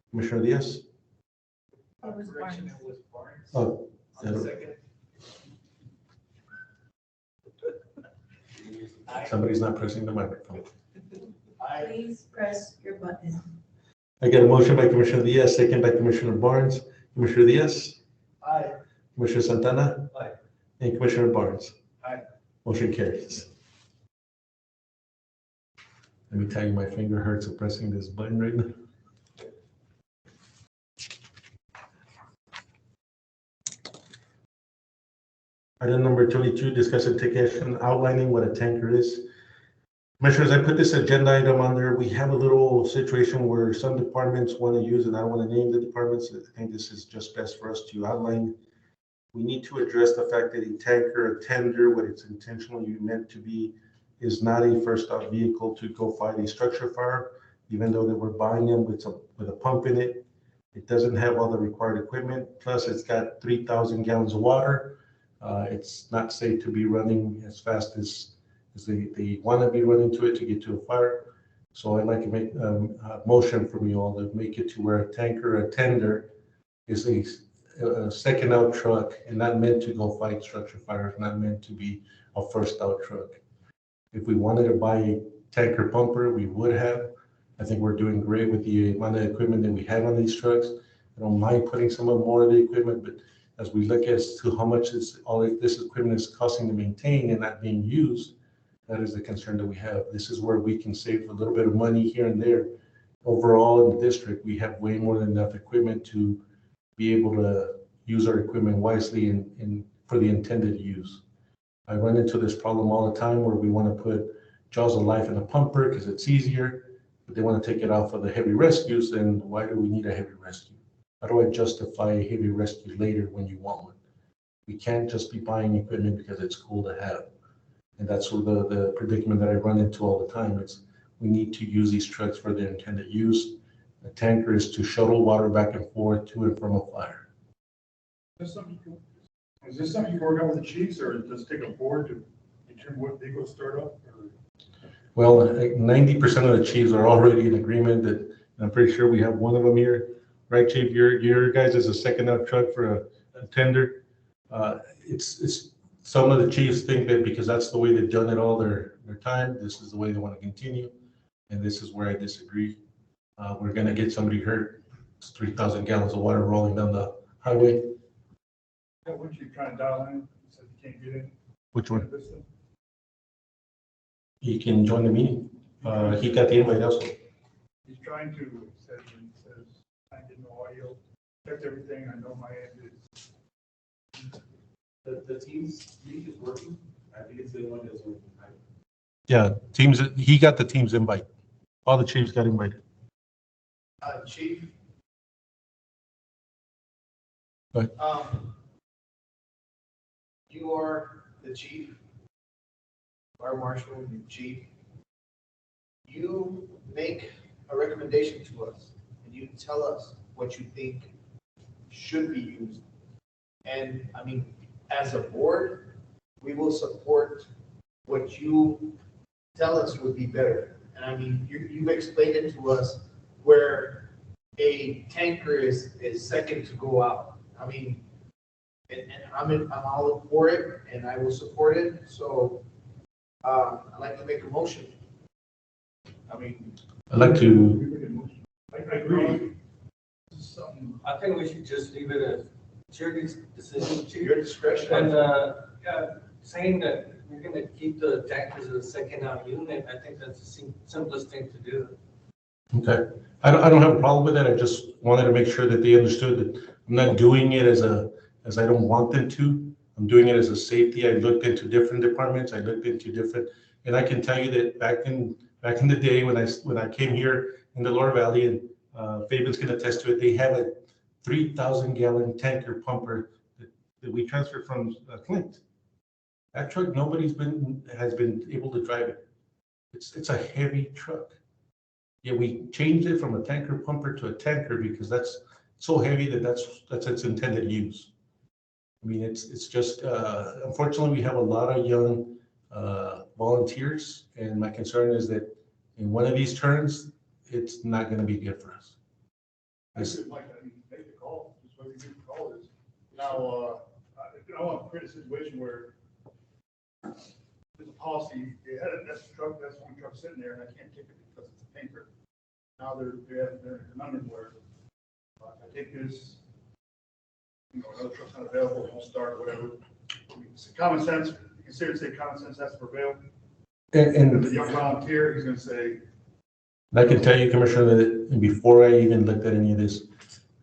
Commissioner Diaz? It was Correction, Barnes. it was Barnes. Oh, On the second. Aye. somebody's not pressing the microphone. Aye. Please press your button. I got a motion by Commissioner Diaz, second by Commissioner Barnes. Commissioner Diaz? Aye. Commissioner Santana? Aye. And Commissioner Barnes? Aye. Motion carries. Let me tell you, my finger hurts of pressing this button right now. Item number 22, discuss and take action outlining what a tanker is. Commissioners, I put this agenda item on there. We have a little situation where some departments want to use, and I don't want to name the departments. I think this is just best for us to outline. We need to address the fact that a tanker, a tender, what it's intentionally meant to be, is not a first stop vehicle to go fight a structure fire, even though that we're buying them with a pump in it. It doesn't have all the required equipment. Plus, it's got 3,000 gallons of water. It's not safe to be running as fast as they want to be running to it to get to a fire. So I'd like to make a motion from you all to make it to where a tanker, a tender, is a second out truck and not meant to go fight structure fires, not meant to be a first out truck. If we wanted to buy a tanker pumper, we would have. I think we're doing great with the amount of equipment that we have on these trucks. I don't mind putting some of more of the equipment, but as we look as to how much all of this equipment is costing to maintain and not being used, that is the concern that we have. This is where we can save a little bit of money here and there. Overall, in the district, we have way more than enough equipment to be able to use our equipment wisely and for the intended use. I run into this problem all the time where we want to put jaws of life in a pumper because it's easier, but they want to take it off of the heavy rescues. Then why do we need a heavy rescue? How do I justify a heavy rescue later when you want one? We can't just be buying equipment because it's cool to have. And that's where the predicament that I run into all the time. It's we need to use these trucks for their intended use. The tanker is to shuttle water back and forth to and from a fire. Is this something you can work out with the chiefs, or does it take a board to determine what they go start up? Or? Well, 90% of the chiefs are already in agreement that, and I'm pretty sure we have one of them here. Right, Chief? Your guys is a second up truck for a tender. It's some of the chiefs think that because that's the way they've done it all their time, this is the way they want to continue. And this is where I disagree. We're going to get somebody hurt. It's 3,000 gallons of water rolling down the highway. What you trying to dial in? You said you can't get in. Which one? He can join the meeting. He got the invite also. He's trying to, says I didn't know audio, checked everything. I know my end is. The Teams link is working. I think it's the one that's working. Yeah, Teams. He got the Teams invite. All the chiefs got invited. Chief? Go ahead. You are the chief, fire marshal, and chief. You make a recommendation to us, and you tell us what you think should be used. And I mean, as a board, we will support what you tell us would be better. And I mean, you've explained it to us where a tanker is second to go out. I mean, and I'm all for it, and I will support it. So I'd like to make a motion. I mean, I'd like to. I agree. I think we should just leave it as your decision, Chief. your discretion. And saying that we're going to keep the tankers as a second out unit, I think that's the simplest thing to do. Okay, I don't have a problem with that. I just wanted to make sure that they understood that I'm not doing it as I don't want them to. I'm doing it as a safety. I looked into different departments. I looked into different, and I can tell you that back in the day when I came here in the Lower Valley, and Fabian's can attest to it, they have a 3,000 gallon tanker pumper that we transferred from Clint. That truck, has been able to drive it. It's a heavy truck. Yeah, we changed it from a tanker pumper to a tanker because that's so heavy that's its intended use. I mean, it's just, unfortunately, we have a lot of young volunteers, and my concern is that in one of these turns, it's not going to be good for us. I should make the call. Just what we do the call is now. I want to create a situation where there's a policy. That's one truck sitting there, and I can't take it because it's a tanker. Now they're in a conundrum where I take this, another truck's not available, it won't start, whatever. I mean, it's common sense. You can say common sense has to prevail. And the young volunteer, he's going to say. And I can tell you, Commissioner, that before I even looked at any of this,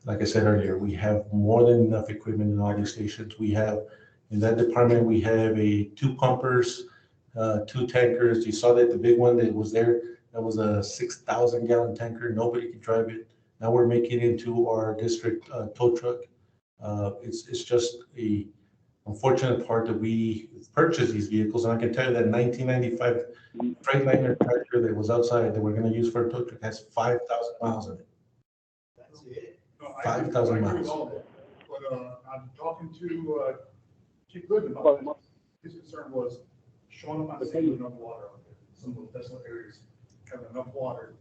like I said earlier, we have more than enough equipment in all these stations. We have, in that department, we have 2 pumpers, 2 tankers. You saw that the big one that was there, that was a 6,000 gallon tanker. Nobody could drive it. Now we're making it into our district tow truck. It's just a unfortunate part that we purchased these vehicles. And I can tell you that 1995 Freightliner tractor that was outside that we're going to use for a tow truck has 5,000 miles on it. That's it. No, 5,000 miles. I agree with all that. But I'm talking to Chief Goodman about this. His concern was showing them not seeing enough water out there. Some of those desolate areas have enough water.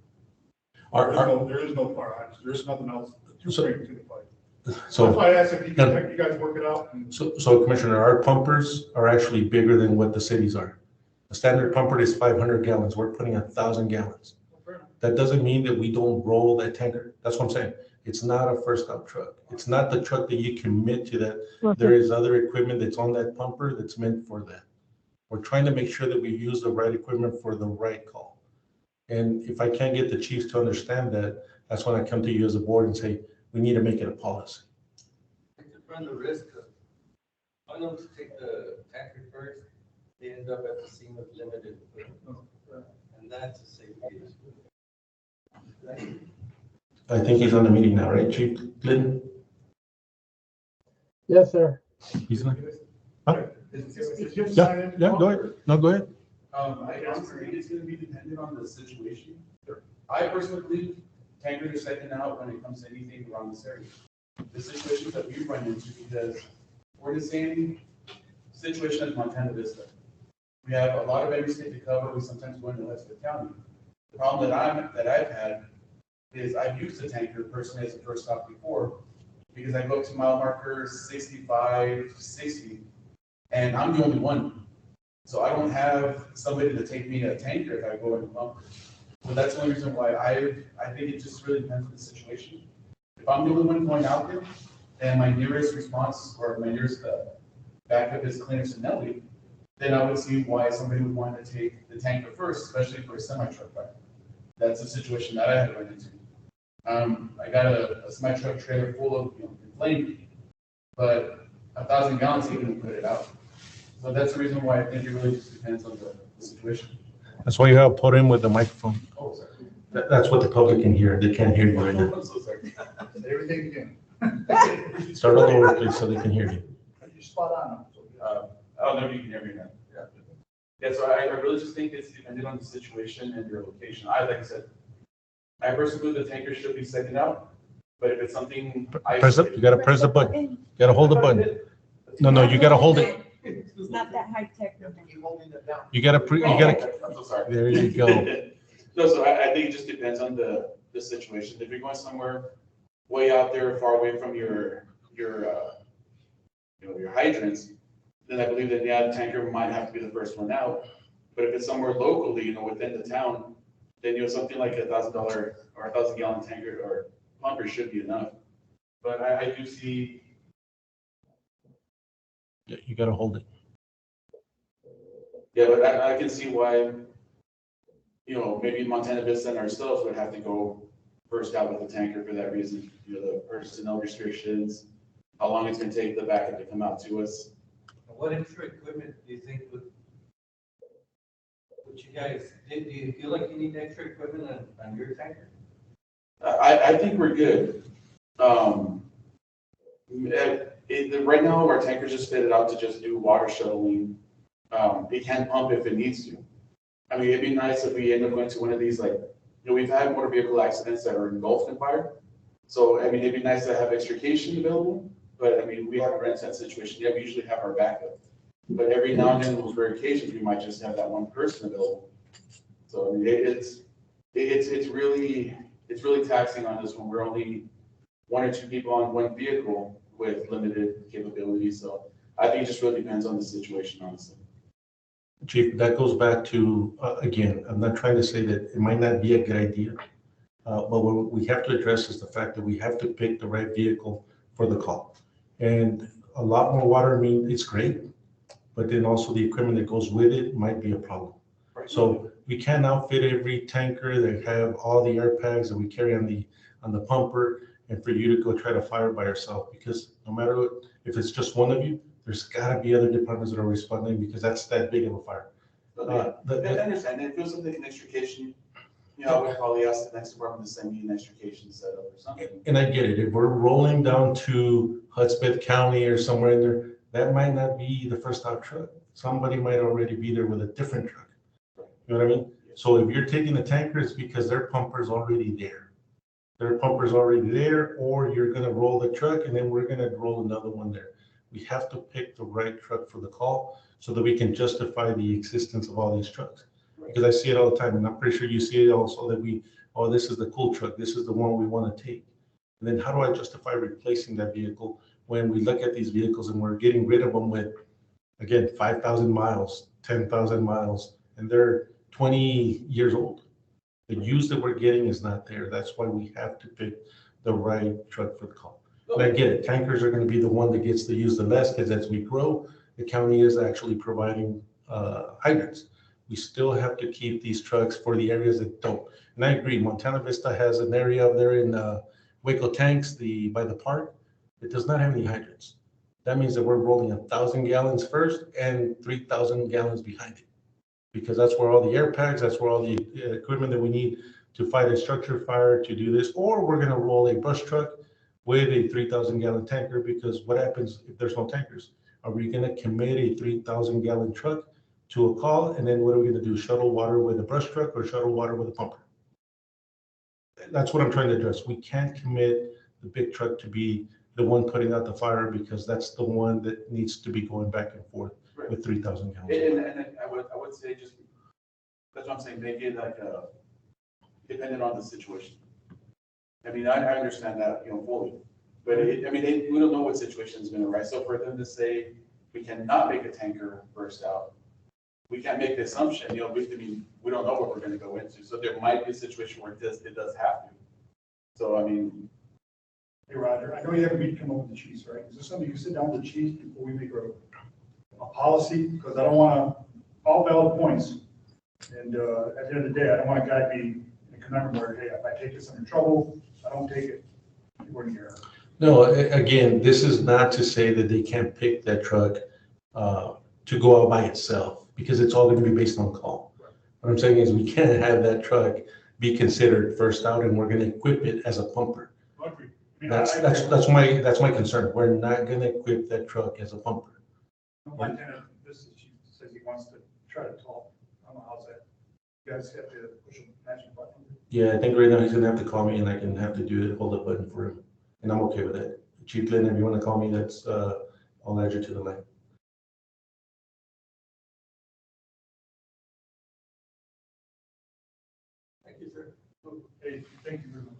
There is no fire hydrants. There is nothing else to bring to the fight. So that's why I asked if you guys work it out. So Commissioner, our pumpers are actually bigger than what the cities are. The standard pumper is 500 gallons. We're putting 1,000 gallons. That doesn't mean that we don't roll that tanker. That's what I'm saying. It's not a first stop truck. It's not the truck that you commit to that. There is other equipment that's on that pumper that's meant for that. We're trying to make sure that we use the right equipment for the right call. And if I can't get the chiefs to understand that, that's when I come to you as a board and say, we need to make it a policy. To run the risk of, I know to take the tanker first, they end up at the scene of limited equipment. And that's a safety issue. I think he's on the meeting now, right, Chief Clinton? Yes, sir. He's not. Yeah, Go ahead. No, go ahead. I honestly think it's gonna be dependent on the situation. I personally believe tankers are second out when it comes to anything around this area. The situations that we run into, because we're the same situation as Montana Vista. We have a lot of every state to cover, we sometimes go into Westwood County. The problem that I've had is I've used a tanker personally as a first stop before, because I go up to mile marker 65, 60, and I'm the only one. So I don't have somebody to take me a tanker if I go in a bumper. So that's the only reason why I think it just really depends on the situation. If I'm the only one going out there, and my nearest response or my nearest backup is Cleaner Sinelli, then I would see why somebody would want to take the tanker first, especially for a semi-truck ride. That's the situation that I had run into. I got a semi-truck trailer full of inflamed, but 1,000 gallons ain't gonna put it out. So that's the reason why I think it really just depends on the situation. That's why you have to put in with the microphone. Oh, sorry. That's what the public can hear. They can't hear you right now. I'm so sorry. Everything again. Start all over, please, so they can hear you. You're spot on. I don't know if you can hear me now. Yeah, so I really just think it's dependent on the situation and your location. Like I said, I personally believe the tanker should be second out, but if it's something. You gotta press the button. You gotta hold the button. No, you gotta hold it. It's not that high tech. Keep holding it down. You gotta, I'm so sorry. there you go. No, so I think it just depends on the situation. If you're going somewhere way out there, far away from your hydrants, then I believe that, yeah, the tanker might have to be the first one out. But if it's somewhere locally, within the town, then, something like $1,000 or 1,000 gallon tanker or pumper should be enough. But I do see. Yeah, you gotta hold it. Yeah, but I can see why, maybe Montana Vista and ourselves would have to go first out with the tanker for that reason. The personnel restrictions, how long it's gonna take the backup to come out to us. What extra equipment do you think would you guys, do you feel like you need extra equipment on your tanker? I think we're good. Right now, our tanker's just fitted out to just do water shuttling. It can pump if it needs to. I mean, it'd be nice if we end up going to one of these, we've had motor vehicle accidents that are engulfed in fire. So, I mean, it'd be nice to have extrication available, but I mean, we haven't run into that situation yet. We usually have our backup. But every now and then, those rare occasions, we might just have that one person available. So, I mean, it's really taxing on us when we're only one or two people on one vehicle with limited capabilities. So I think it just really depends on the situation, honestly. Chief, that goes back to, again, I'm not trying to say that it might not be a good idea, but what we have to address is the fact that we have to pick the right vehicle for the call. And a lot more water, it's great, but then also the equipment that goes with it might be a problem. Right. So we can't outfit every tanker that have all the air packs that we carry on the pumper, and for you to go try to fire by yourself, because no matter what, if it's just one of you, there's gotta be other departments that are responding, because that's that big of a fire. I understand. If it was something, an extrication, I would probably ask the next department to send me an extrication setup or something. And I get it. If we're rolling down to Hudspeth County or somewhere in there, that might not be the first stop truck. Somebody might already be there with a different truck. You know what I mean? So if you're taking the tanker, it's because their pumper's already there. Their pumper's already there, or you're gonna roll the truck and then we're gonna roll another one there. We have to pick the right truck for the call so that we can justify the existence of all these trucks. Because I see it all the time, and I'm pretty sure you see it also, that this is the cool truck, this is the one we want to take. And then how do I justify replacing that vehicle when we look at these vehicles and we're getting rid of them with, again, 5,000 miles, 10,000 miles, and they're 20 years old? The use that we're getting is not there. That's why we have to pick the right truck for the call. And I get it, tankers are gonna be the one that gets to use the less, because as we grow, the county is actually providing hydrants. We still have to keep these trucks for the areas that don't. And I agree, Montana Vista has an area up there in Waco Tanks, by the park, it does not have any hydrants. That means that we're rolling 1,000 gallons first and 3,000 gallons behind it. Because that's where all the air packs, that's where all the equipment that we need to fight a structure fire, to do this, or we're gonna roll a brush truck with a 3,000 gallon tanker, because what happens if there's no tankers? Are we gonna commit a 3,000 gallon truck to a call, and then what are we gonna do? Shuttle water with a brush truck or shuttle water with a pumper? That's what I'm trying to address. We can't commit the big truck to be the one putting out the fire, because that's the one that needs to be going back and forth with 3,000 gallons. And I would say just, that's what I'm saying, make it like dependent on the situation. I mean, I understand that, fully, but we don't know what situation is gonna arise. So for them to say, we cannot make a tanker burst out, we can't make the assumption, we don't know what we're gonna go into. So there might be a situation where it does have to. So, Hey, Roger, I know you have a meeting come up with the chiefs, right? Is this something you can sit down with the chiefs before we make a policy? Because I don't want to, all valid points. And at the end of the day, I don't want a guy be in a conundrum where, hey, if I take this, I'm in trouble. If I don't take it, we're in here. No, again, this is not to say that they can't pick that truck to go out by itself, because it's all going to be based on call. What I'm saying is we can't have that truck be considered first out, and we're going to equip it as a pumper. That's my concern. We're not going to equip that truck as a pumper. Montana, this chief says he wants to try to talk. I don't know how's that. You guys have to push a matching button. Yeah, I think right now he's going to have to call me, and I can have to do it, hold the button for him, and I'm okay with that. Chief Glenn, if you want to call me, that's I'll add you to the line. Thank you, sir. Hey, thank you very much.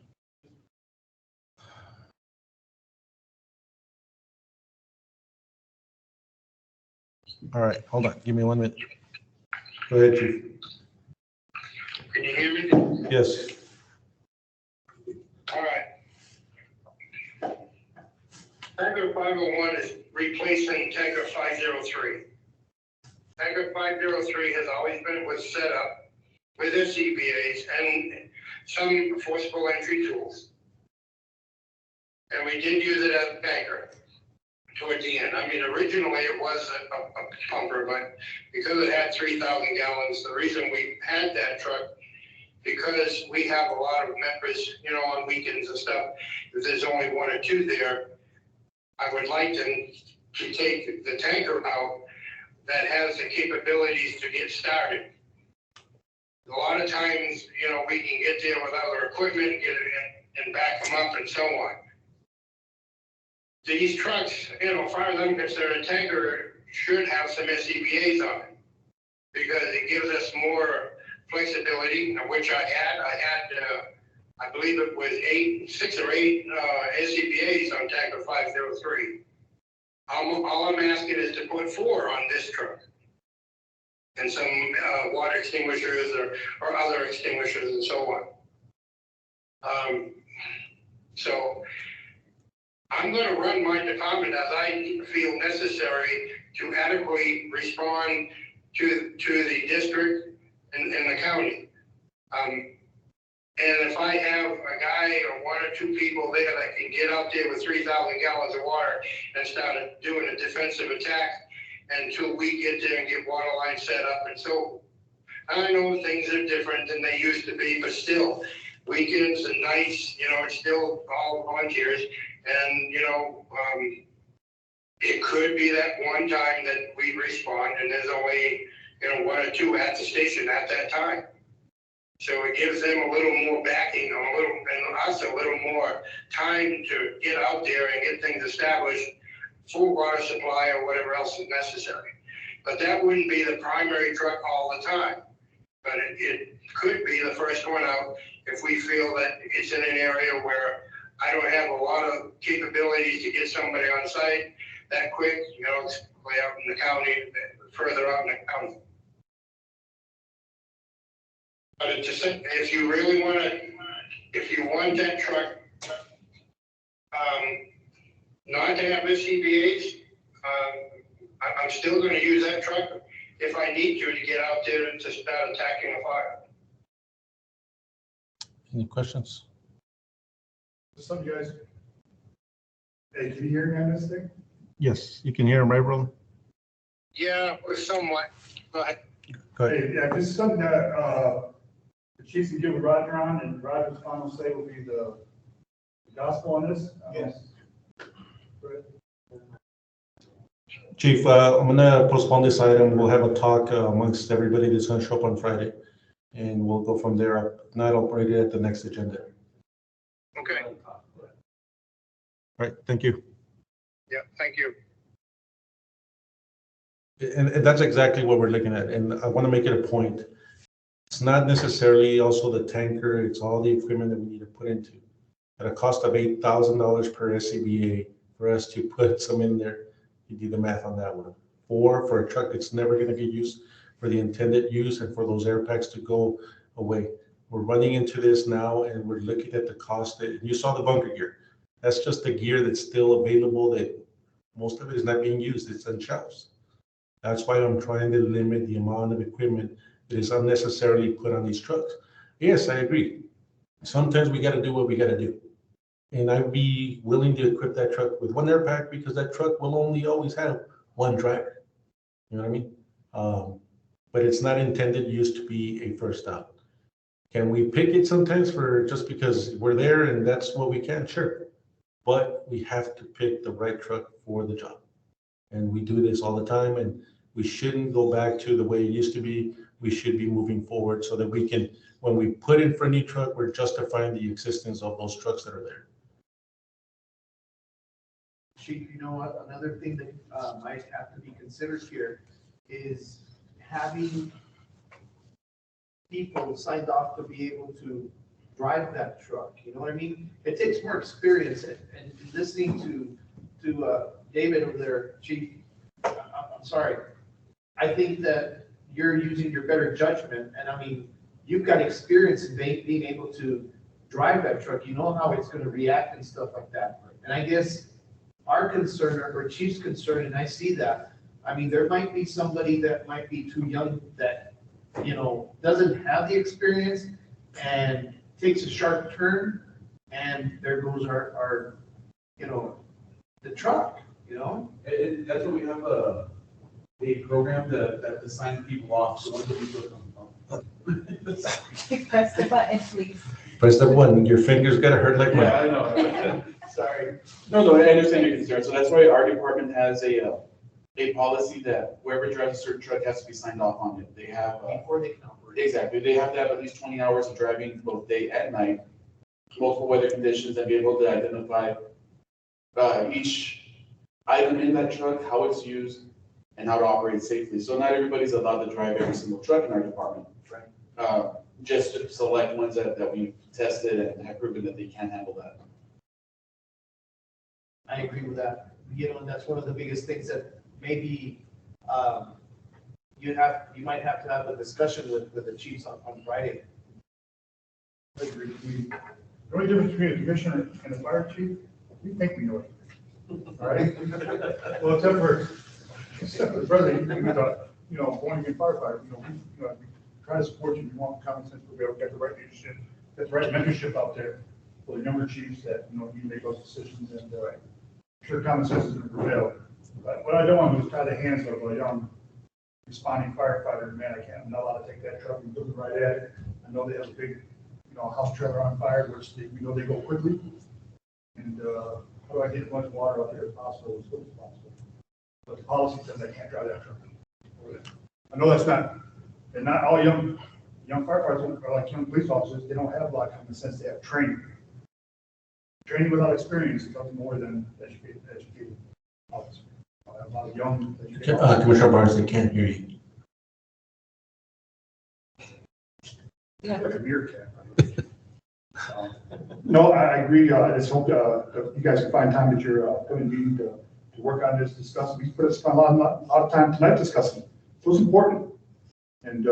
All right, hold on. Give me 1 minute. Go ahead, Chief. Can you hear me? Yes. All right. Tanker 501 is replacing Tanker 503. Tanker 503 has always been set up with its CBAs and some forcible entry tools. And we did use it as a tanker toward the end. Originally it was a pumper, but because it had 3,000 gallons, the reason we had that truck, because we have a lot of members, on weekends and stuff, if there's only one or two there, I would like them to take the tanker out that has the capabilities to get started. A lot of times, we can get there with other equipment, get it in, and back them up and so on. These trucks, as far as I'm concerned, a tanker should have some SCBA's on it, because it gives us more flexibility, which I had, I believe it was 6 or 8 SCBA's on Tanker 503. All I'm asking is to put 4 on this truck, and some water extinguishers or other extinguishers and so on. So I'm going to run my department as I feel necessary to adequately respond to the district and the county. And if I have a guy or 1 or 2 people there that can get out there with 3,000 gallons of water and start doing a defensive attack until we get there and get water lines set up and so, I know things are different than they used to be, but still, weekends and nights, it's still all volunteers. And, it could be that one time that we respond and there's only, 1 or 2 at the station at that time. So it gives them a little more backing, and us a little more time to get out there and get things established, full water supply or whatever else is necessary. But that wouldn't be the primary truck all the time. But it could be the first one out if we feel that it's in an area where I don't have a lot of capabilities to get somebody on site that quick, it's way out in the county, further out in the county. But if you really want to, if you want that truck, not to have SCBA's, I'm still going to use that truck if I need to get out there to start attacking a fire. Any questions? Some guys, hey, can you hear me on this thing? Yes, you can hear him, right, Roland? Yeah, somewhat. Go ahead. Go ahead. Hey, yeah, this is something that, the chiefs can give with Roger on, and Roger's final say will be the gospel on this. Yes. Chief, I'm gonna postpone this item. We'll have a talk amongst everybody that's gonna show up on Friday. And we'll go from there. If not, I'll put it at the next agenda. Okay. All right, thank you. Yeah, thank you. And that's exactly what we're looking at. And I want to make it a point. It's not necessarily also the tanker, it's all the equipment that we need to put into. At a cost of $8,000 per SCBA for us to put some in there, you do the math on that one. Or for a truck that's never going to get used for the intended use and for those air packs to go away. We're running into this now and we're looking at the cost. You saw the bunker gear. That's just the gear that's still available that most of it is not being used. It's on shelves. That's why I'm trying to limit the amount of equipment that is unnecessarily put on these trucks. Yes, I agree. Sometimes we got to do what we got to do. And I'd be willing to equip that truck with one air pack because that truck will only always have one driver. You know what I mean? But it's not intended use to be a first out. Can we pick it sometimes for just because we're there and that's what we can? Sure. But we have to pick the right truck for the job. And we do this all the time, and we shouldn't go back to the way it used to be. We should be moving forward so that we can, when we put in for a new truck, we're justifying the existence of those trucks that are there. Chief, you know what, another thing that might have to be considered here is having people signed off to be able to drive that truck, you know what I mean? It takes more experience, and listening to David over there, Chief, I'm sorry. I think that you're using your better judgment, and I mean, you've got experience in being able to drive that truck, you know how it's gonna react and stuff like that. And I guess our concern, or Chief's concern, and I see that, I mean, there might be somebody that might be too young that, you know, doesn't have the experience and takes a sharp turn, and there goes our you know, the truck, you know? That's what we have a program that assigns people off, so when do we put them? Press the button, please. Press that one, your fingers gotta hurt like Yeah, mine. I know. Sorry. No, I understand your concern. So that's why our department has a policy that whoever drives a certain truck has to be signed off on it. They have, Before they can operate. exactly, they have to have at least 20 hours of driving both day and night, multiple weather conditions, and be able to identify each item in that truck, how it's used, and how to operate safely. So not everybody's allowed to drive every single truck in our department. Right. Just to select ones that we've tested and have proven that they can handle that. I agree with that. You know, and that's one of the biggest things that maybe you might have to have a discussion with the chiefs on Friday. I agree. The only difference between a commissioner and a fire chief, we think we know it. All right? Well, except for the president, you know, going to be firefighter, we try to support you. We want common sense, but we have got the right leadership, get the right mentorship out there for the younger chiefs that, you know, you make those decisions, and I'm sure common sense is going to prevail. But what I don't want to do is tie the hands of a young responding firefighter. Man, I'm not allowed to take that truck and put it right at it. I know they have a big, you know, house trailer on fire, which we know they go quickly. And how do I get as much water out there as possible, as quick as possible? But the policy says I can't drive that truck. I know that's not, and not all young firefighters are like young police officers. They don't have a lot of common sense. They have training. Training without experience is nothing more than educated officer. I have a lot of young educated officers. Commissioner Barnes, they can't hear you. Yeah. Like a meerkat. No, I agree. I just hope you guys can find time that you're going to need to work on this, discuss. We spent a lot of time tonight discussing it. So it's important. And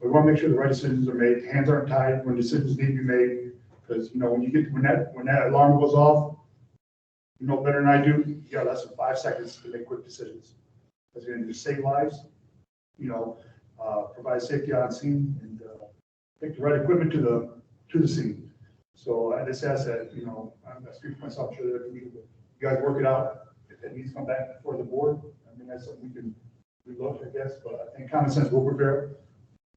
We want to make sure the right decisions are made, hands aren't tied when decisions need to be made. Because, when when that alarm goes off, you know better than I do, you got less than 5 seconds to make quick decisions. That's going to just save lives, provide safety on scene and take the right equipment to the scene. So I just ask that, I'm not speaking for myself, I'm sure that you guys work it out. If it needs to come back before the board, I mean, that's something we can relook, I guess, but I think common sense will prepare.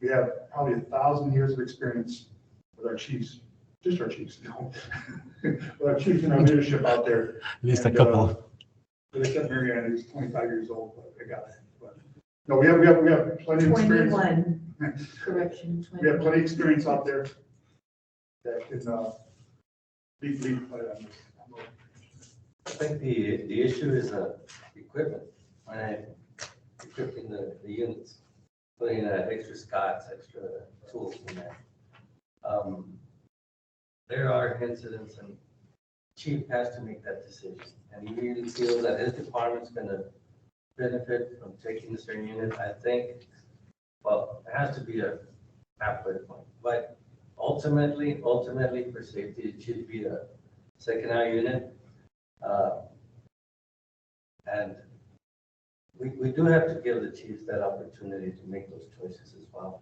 We have probably 1,000 years of experience with our chiefs, just our chiefs, with our chiefs and our leadership out there. At least a couple. Except Mary Ann, who's 25 years old, but I got it. But, no, we have plenty of experience. 21, correction, We have 21. plenty of experience out there that can legally play on this. I think the issue is equipment, right? Equipping the units, putting extra scots, extra tools in there. There are incidents and chief has to make that decision. And he really feels that his department's gonna benefit from taking a certain unit. I think, well, there has to be a halfway point. But ultimately for safety, it should be a second-hour unit. And we do have to give the chiefs that opportunity to make those choices as well.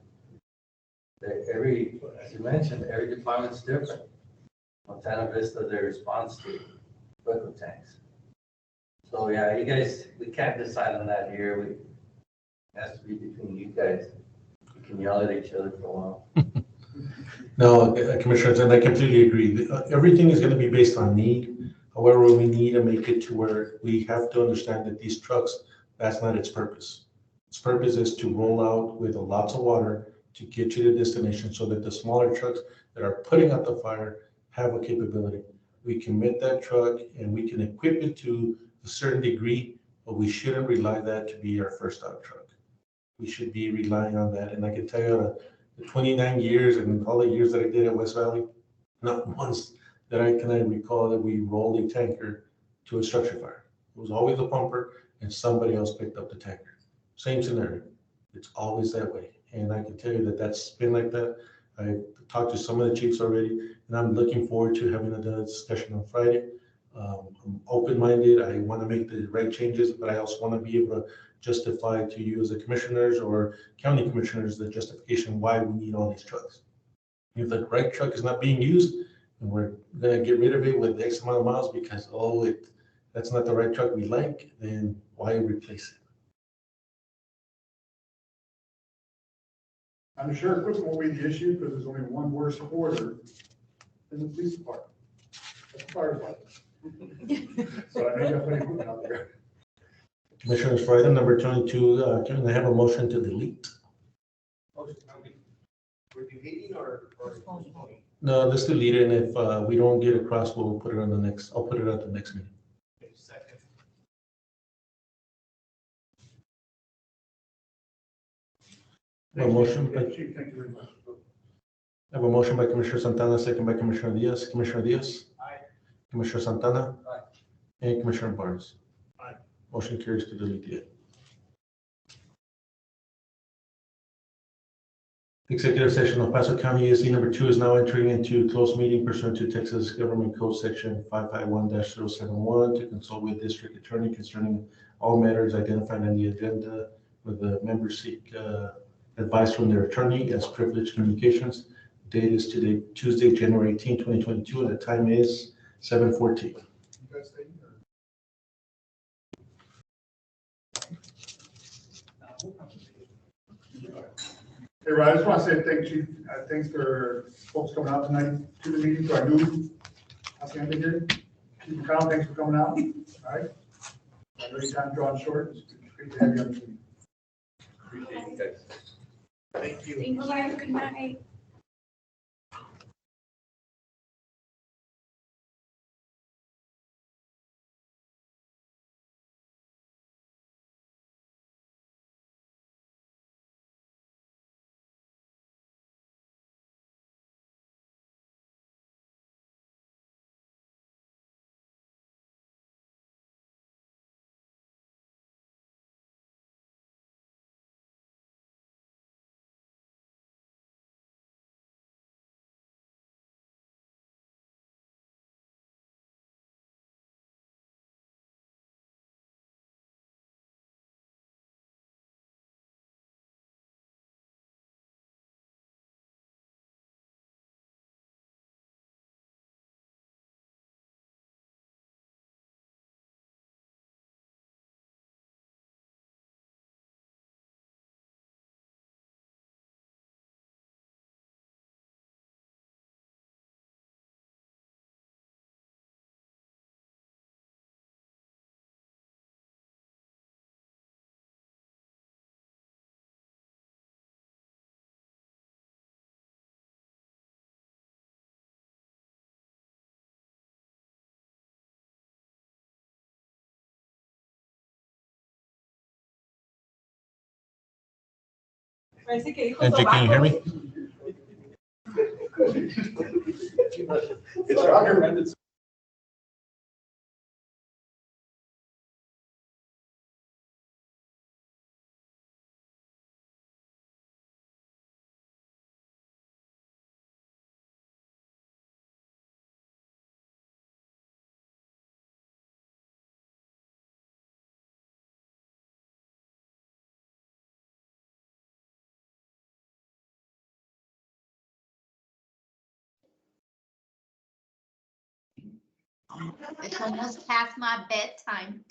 As you mentioned, every department's different. Montana Vista, their response to liquid tanks. So yeah, you guys, we can't decide on that here. It has to be between you guys. You can yell at each other for a while. No, Commissioners, and I completely agree. Everything is going to be based on need. However, we need to make it to where we have to understand that these trucks, that's not its purpose. Its purpose is to roll out with lots of water to get you to destination so that the smaller trucks that are putting out the fire have a capability. We can make that truck and we can equip it to a certain degree, but we shouldn't rely that to be our first out truck. We should be relying on that. And I can tell you the 29 years and all the years that I did at West Valley, not once that I can recall that we rolled a tanker to a structure fire. It was always a pumper and somebody else picked up the tanker. Same scenario. It's always that way. And I can tell you that that's been like that. I talked to some of the chiefs already, and I'm looking forward to having a discussion on Friday. I'm open-minded. I want to make the right changes, but I also want to be able to justify to you as the commissioners or county commissioners the justification why we need all these trucks. If the right truck is not being used, and we're going to get rid of it with X amount of miles because, that's not the right truck we like, then why replace it? I'm sure equipment won't be the issue because there's only one worse order than the police department. That's the fire department. So I know you have plenty of equipment out there. Commissioners, for item number 22, can I have a motion to delete? We're deleting or postponing? No, let's delete it, and if we don't get across, we'll put it on the next, I'll put it at the next meeting. Okay, second. A motion, Yeah, Chief, thank you very much. I have a motion by Commissioner Santana, second by Commissioner Diaz. Commissioner Diaz? Aye. Commissioner Santana? Aye. And Commissioner Barnes? Aye. Motion carries to delete it. Executive session of Paso County ESC number 2 is now entering into closed meeting pursuant to Texas Government Code Section 551-071 to consult with district attorney concerning all matters identified on the agenda, where the members seek advice from their attorney as privileged communications. Date is today, Tuesday, January 18, 2022, and the time is 7:14. You guys stay here? Hey, Rod, I just want to say thank you. Thanks for folks coming out tonight to the meeting, to our new assembly here. Chief McConnell, thanks for coming out. All right. I know your time drawn short. It's great to have you on the team. Appreciate you guys. Thank you. Thank you. Good night. Angie, can you hear me? It's our recommended It's almost past my bedtime.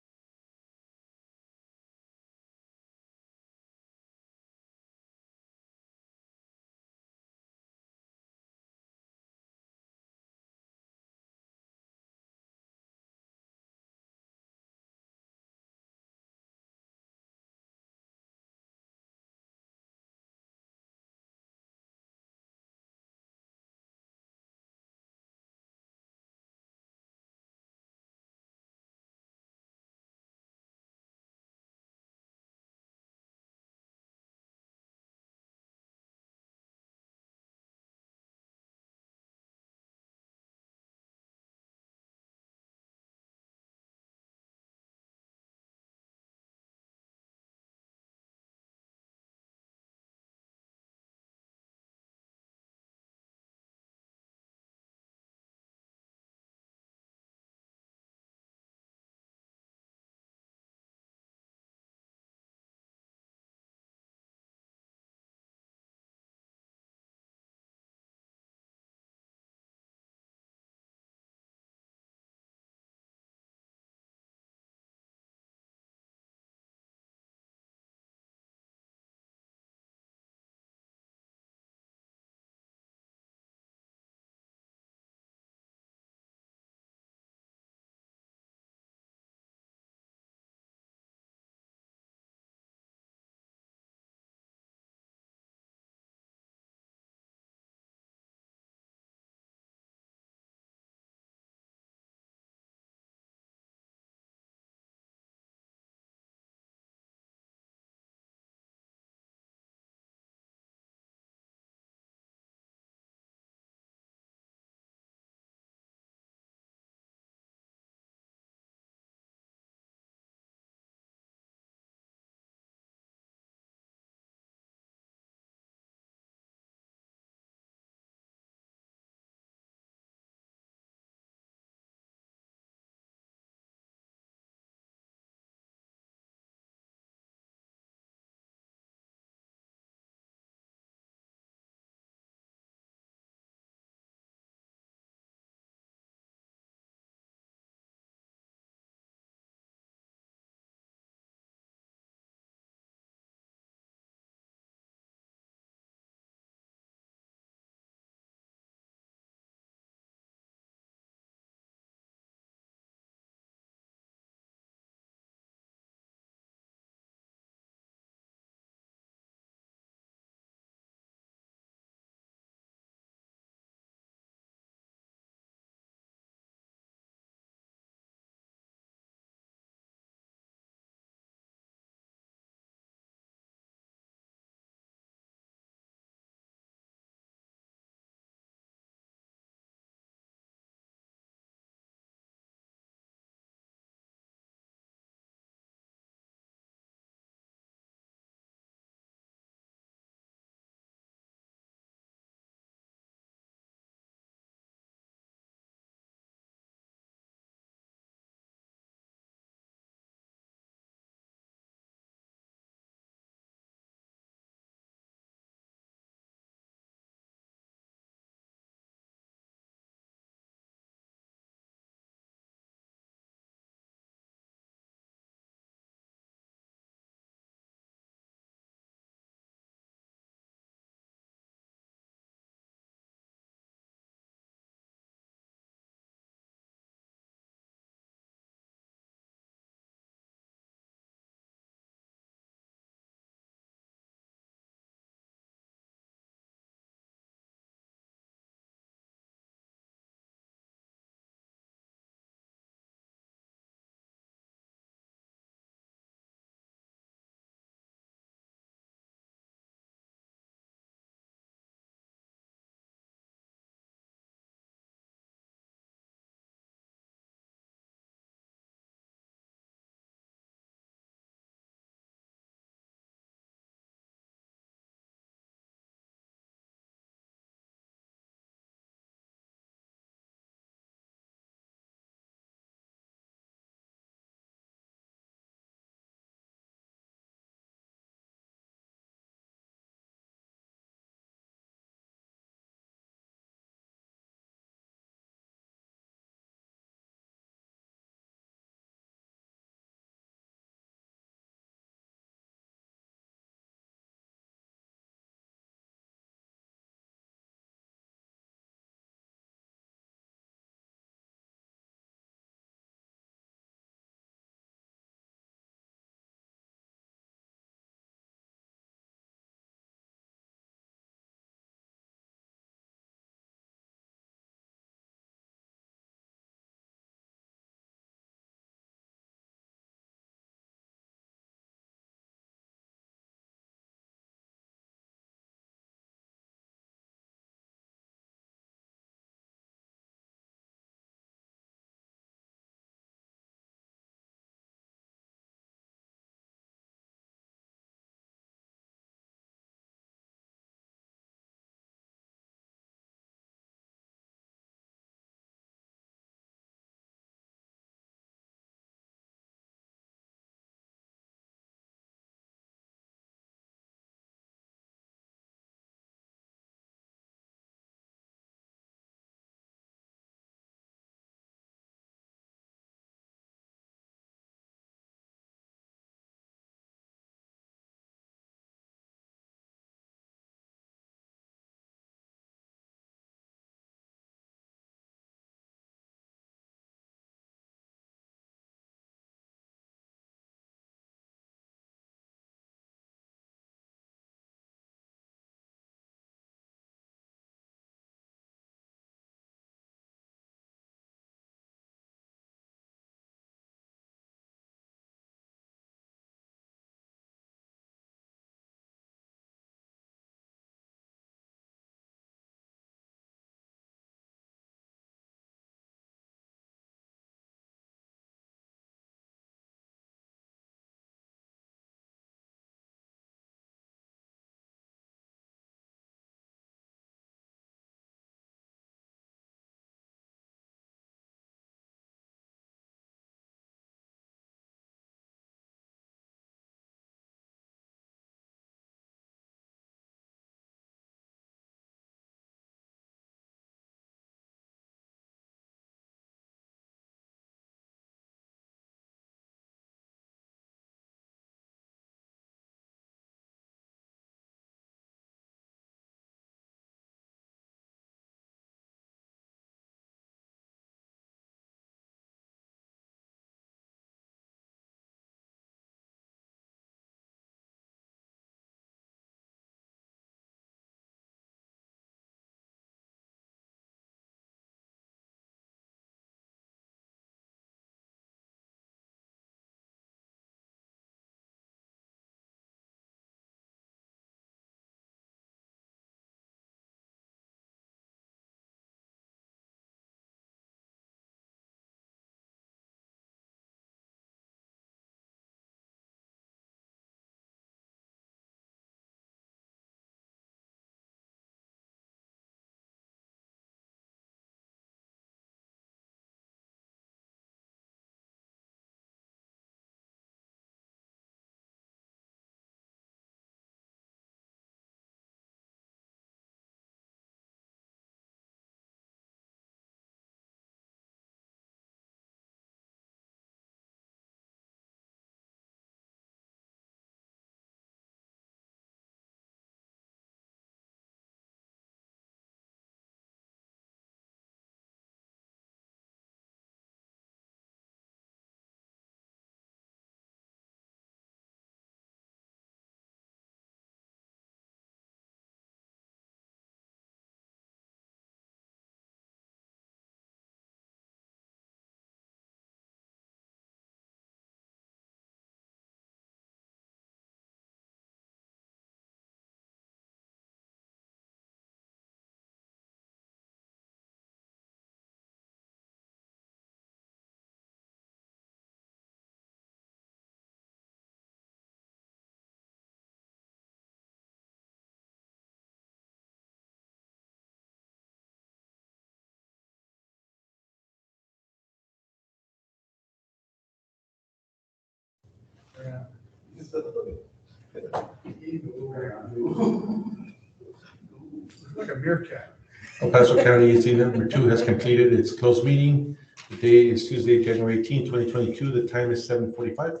Like a meerkat. El Paso County EC number 2 has completed its closed meeting. The day is Tuesday, January 18, 2022. The time is 7:45.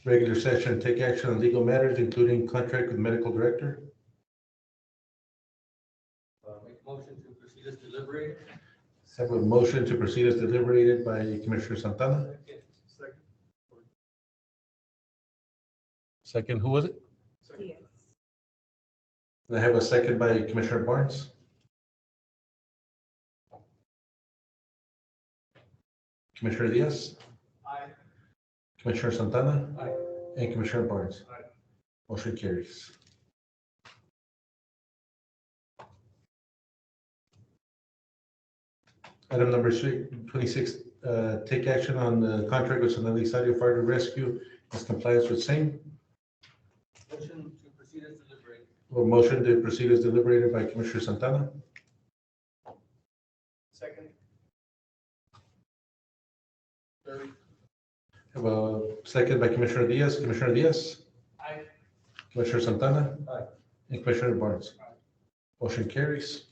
Regular session, take action on legal matters, including contract with medical director. Make a motion to proceed as deliberated. Have a motion to proceed as deliberated by Commissioner Santana. Second, who was it? Yes. I have a second by Commissioner Barnes. Commissioner Diaz, Aye. Commissioner Santana, Aye. and Commissioner Barnes. Aye. Motion carries. Item number 26, take action on the contract with San Elizario Fire and Rescue as compliance with same. Motion to proceed as deliberated. A motion to proceed as deliberated by Commissioner Santana. Second. Have a second by Commissioner Diaz. Commissioner Diaz, Aye. Commissioner Santana, Aye. and Commissioner Barnes. Motion carries.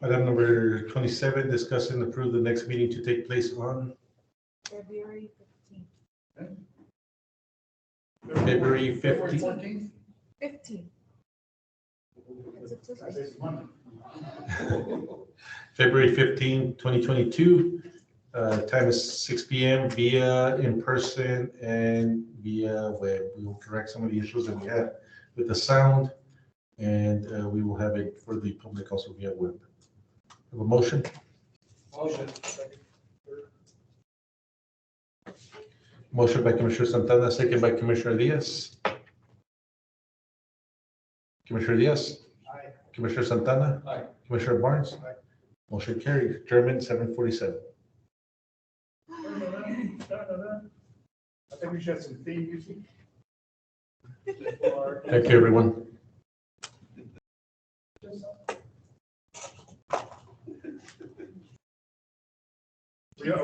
Item number 27, discuss and approve the next meeting to take place on February 15th. February 15th. 14th? 15. It's a Tuesday. I say it's Monday. February 15, 2022. Time is 6 p.m. via in person and via web. We will correct some of the issues that we had with the sound, and we will have it for the public also via web. Have a motion? Motion. Motion by Commissioner Santana, second by Commissioner Diaz. Commissioner Diaz? Aye. Commissioner Santana? Aye. Commissioner Barnes? Aye. Motion carried. Adjournment 7:47. I think we should have some theme music. Thank you, everyone.